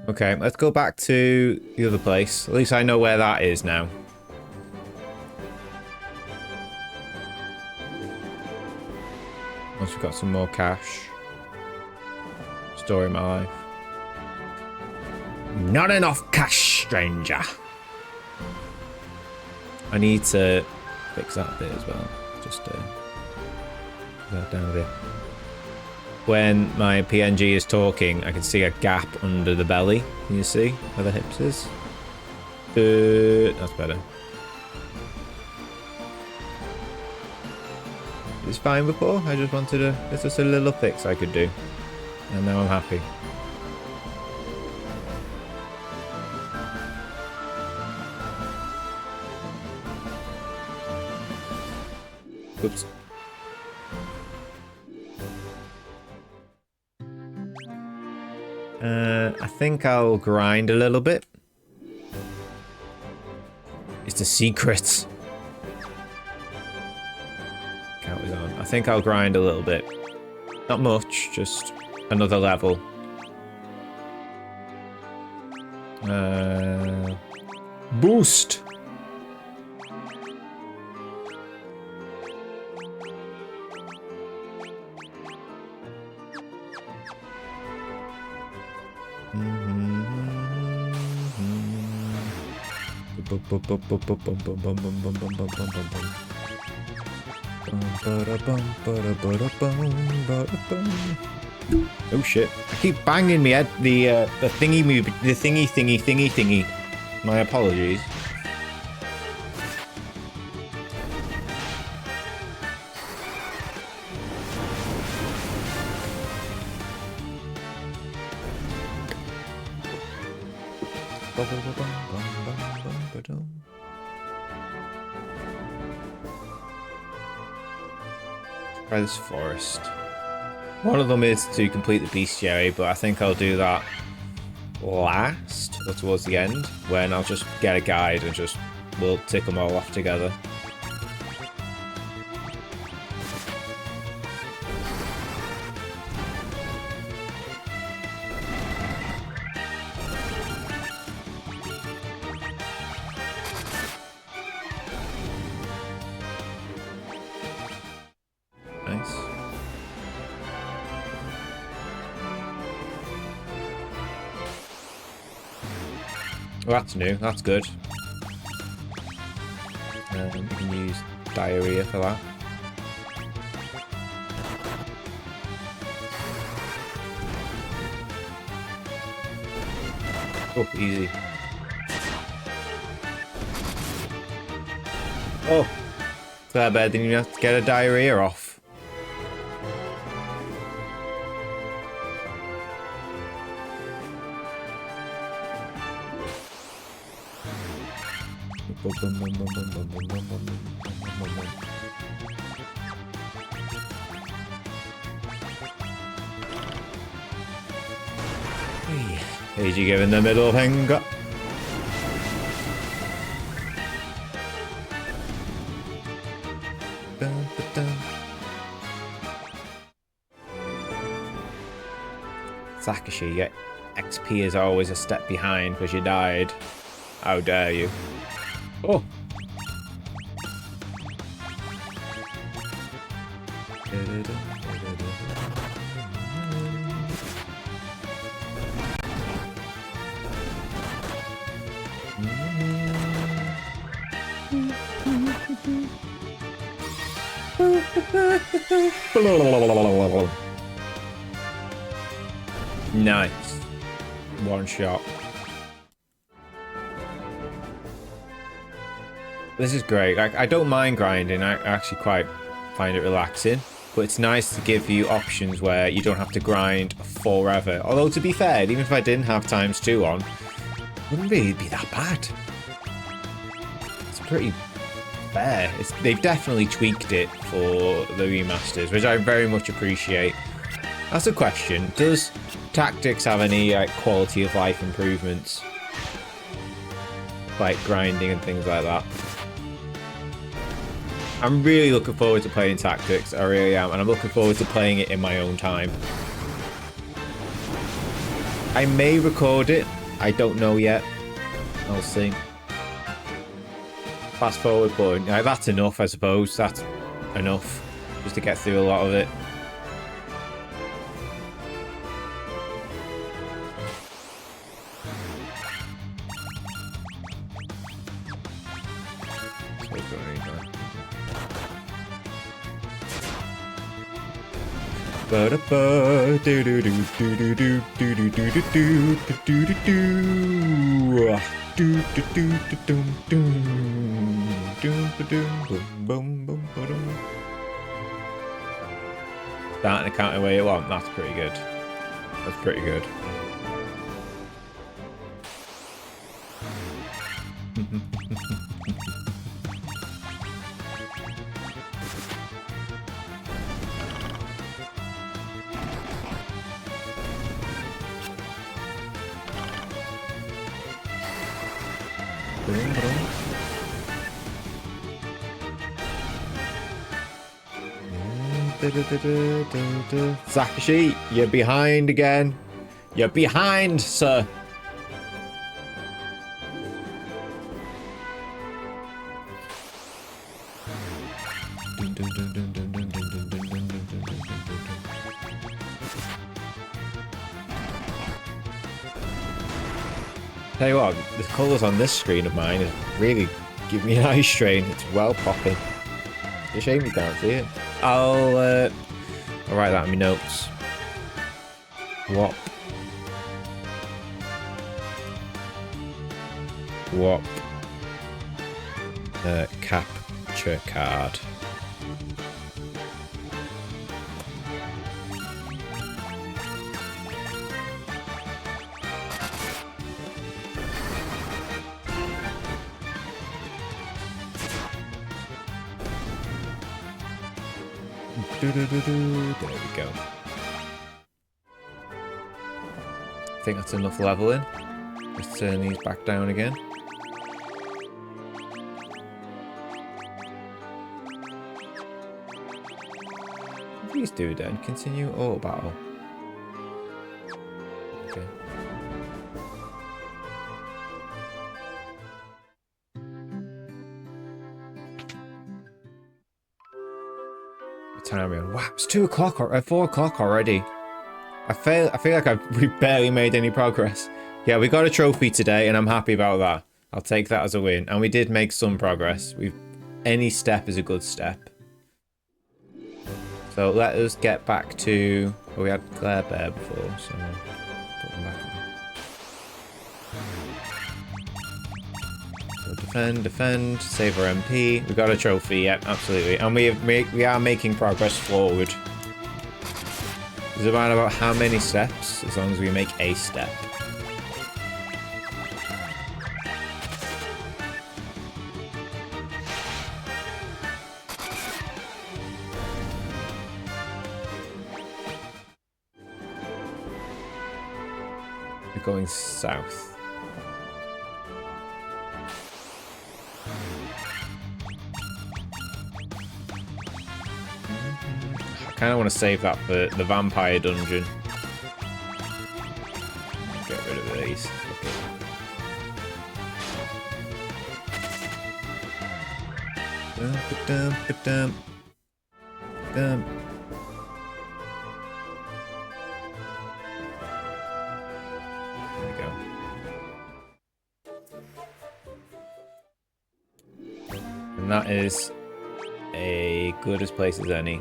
Speaker 1: Okay, let's go back to the other place. At least I know where that is now. Once we've got some more cash. Story of my life. Not enough cash, stranger. I need to fix that bit as well. Just that down a bit. When my PNG is talking, I can see a gap under the belly. Can you see where the hips is? That's better. It's fine before. I just wanted to. It's just a little fix I could do, and now I'm happy. Oops. I think I'll grind a little bit. It's the secret. Count is on. I think I'll grind a little bit. Not much, just another level. Boost. Oh shit! I keep banging me head. The thingy movie, the thingy. My apologies. Try this forest. One of them is to complete the bestiary, but I think I'll do that last or towards the end, when I'll just get a guide and just we'll tick them all off together. Nice. Oh, that's new. That's good. You can use diarrhea for that. Oh, easy. Oh, fair bad. Then you have to get a diarrhea off. Is you giving the middle finger? Sakashi, your XP is always a step behind because you died. How dare you? Oh! Nice. One shot. This is great. I don't mind grinding. I actually quite find it relaxing. But it's nice to give you options where you don't have to grind forever. Although, to be fair, even if I didn't have ×2 on, it wouldn't really be that bad. It's pretty fair. They've definitely tweaked it for the remasters, which I very much appreciate. That's a question. Does Tactics have any quality of life improvements? Like grinding and things like that? I'm really looking forward to playing Tactics. I really am. And I'm looking forward to playing it in my own time. I may record it. I don't know yet. I'll see. Fast forward button. That's enough, I suppose. That's enough. Just to get through a lot of it. Starting to count away you want. That's pretty good. That's pretty good. Sakashi, you're behind again. You're behind, sir. Tell you what, the colours on this screen of mine is really giving me an eye strain. It's well popping. It's a shame you can't see it. I'll write that in my notes. Whop. Whop. Capture card. There we go. I think that's enough leveling. Let's turn these back down again. What do these do then? Continue auto battle. Okay. Time on. Wow, it's 2 o'clock or 4 o'clock already. I feel like we barely made any progress. Yeah, we got a trophy today, and I'm happy about that. I'll take that as a win. And we did make some progress. Any step is a good step. So let us get back to. Well, we had Claire Bear before, so put them back on. Defend, save our MP. We got a trophy, yeah, absolutely. And we are making progress forward. It's about how many steps, as long as we make a step. We're going south. I kind of want to save that for the vampire dungeon. Dum, ba-dum, dum. There we go. And that is a good as place as any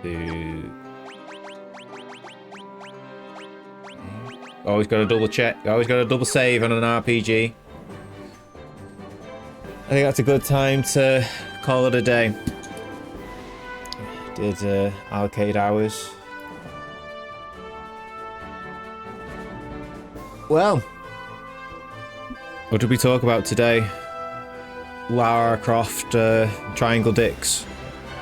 Speaker 1: to... Always got to double check. Always got to double save on an RPG. I think that's a good time to call it a day. Did allocate hours. Well, what did we talk about today? Lara Croft Triangle Dicks.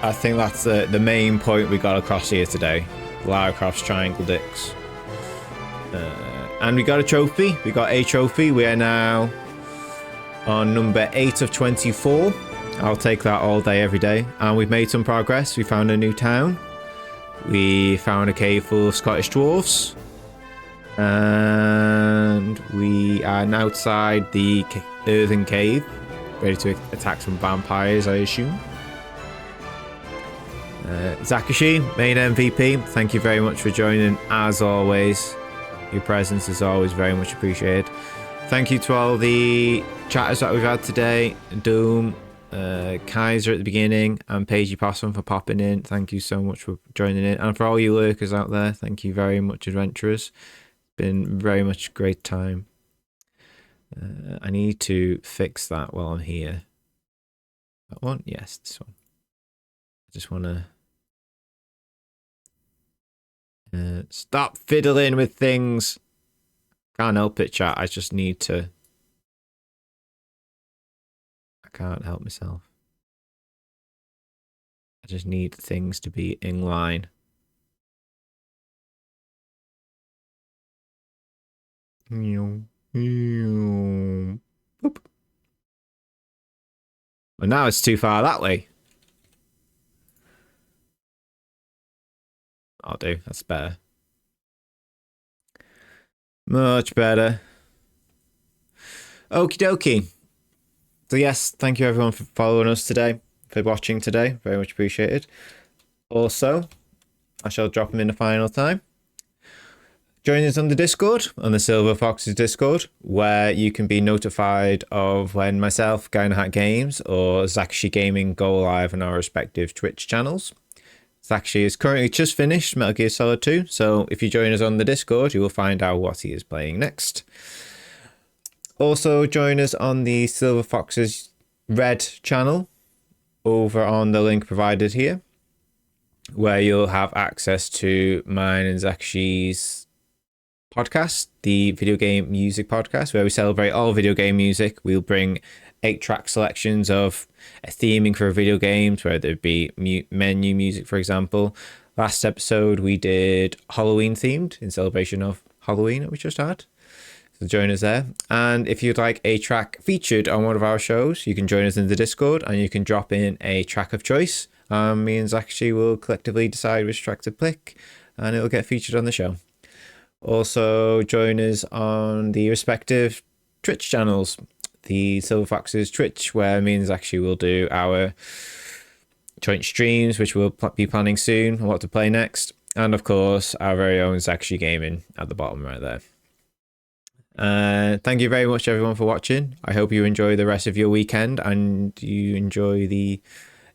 Speaker 1: I think that's the main point we got across here today. Lara Croft's Triangle Dicks. And we got a trophy. We got a trophy. We are now on number 8 of 24. I'll take that all day, every day. And we've made some progress. We found a new town. We found a cave full of Scottish dwarfs. And we are now outside the earthen cave, ready to attack some vampires, I assume. Zakashi, main MVP, thank you very much for joining, as always. Your presence is always very much appreciated. Thank you to all the chatters that we've had today. Doom, Kaiser at the beginning, and Paigey Possum for popping in. Thank you so much for joining in. And for all you lurkers out there, thank you very much, adventurers. Been very much a great time. I need to fix that while I'm here. That one? Yes, this one. I just want to... stop fiddling with things. Can't help it, chat. I just need to. I can't help myself. I just need things to be in line. Boop. Well, now it's too far that way. I'll do. That's better. Much better. Okie dokie. So yes, thank you everyone for following us today, for watching today. Very much appreciated. Also, I shall drop them in the final time. Join us on the Discord, on the Silver Foxes Discord, where you can be notified of when myself, Guy in the Hat Games, or Zakashi Gaming go live on our respective Twitch channels. Zakashi is currently just finished Metal Gear Solid 2, so if you join us on the Discord, you will find out what he is playing next. Also, join us on the Silver Foxes Red channel, over on the link provided here, where you'll have access to mine and Zakashi's podcast, the video game music podcast, where we celebrate all video game music. We'll bring 8-track selections of a theming for video games, whether it be menu music, for example. Last episode we did Halloween themed in celebration of Halloween that we just had. So join us there. And if you'd like a track featured on one of our shows, you can join us in the Discord and you can drop in a track of choice. Me and Zakashi will collectively decide which track to pick and it'll get featured on the show. Also join us on the respective Twitch channels. The Silver Foxes Twitch, where me and Zakashi will do our joint streams, which we'll be planning soon, and what to play next. And of course, our very own Zakashi Gaming at the bottom right there. Thank you very much, everyone, for watching. I hope you enjoy the rest of your weekend and you enjoy the...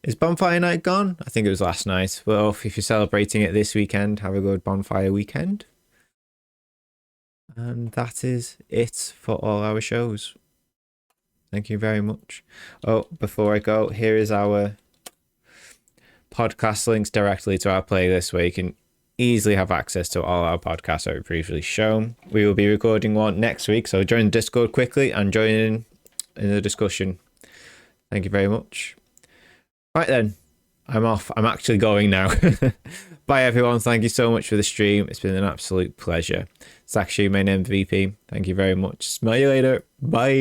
Speaker 1: Is Bonfire Night gone? I think it was last night. Well, if you're celebrating it this weekend, have a good Bonfire weekend. And that is it for all our shows. Thank you very much. Oh, before I go, here is our podcast links directly to our playlist, where you can easily have access to all our podcasts that we've previously shown. We will be recording one next week, so join the Discord quickly and join in the discussion. Thank you very much. Right then, I'm off. I'm actually going now. Bye everyone. Thank you so much for the stream. It's been an absolute pleasure. Zakashi, main MVP. Thank you very much. Smell you later. Bye.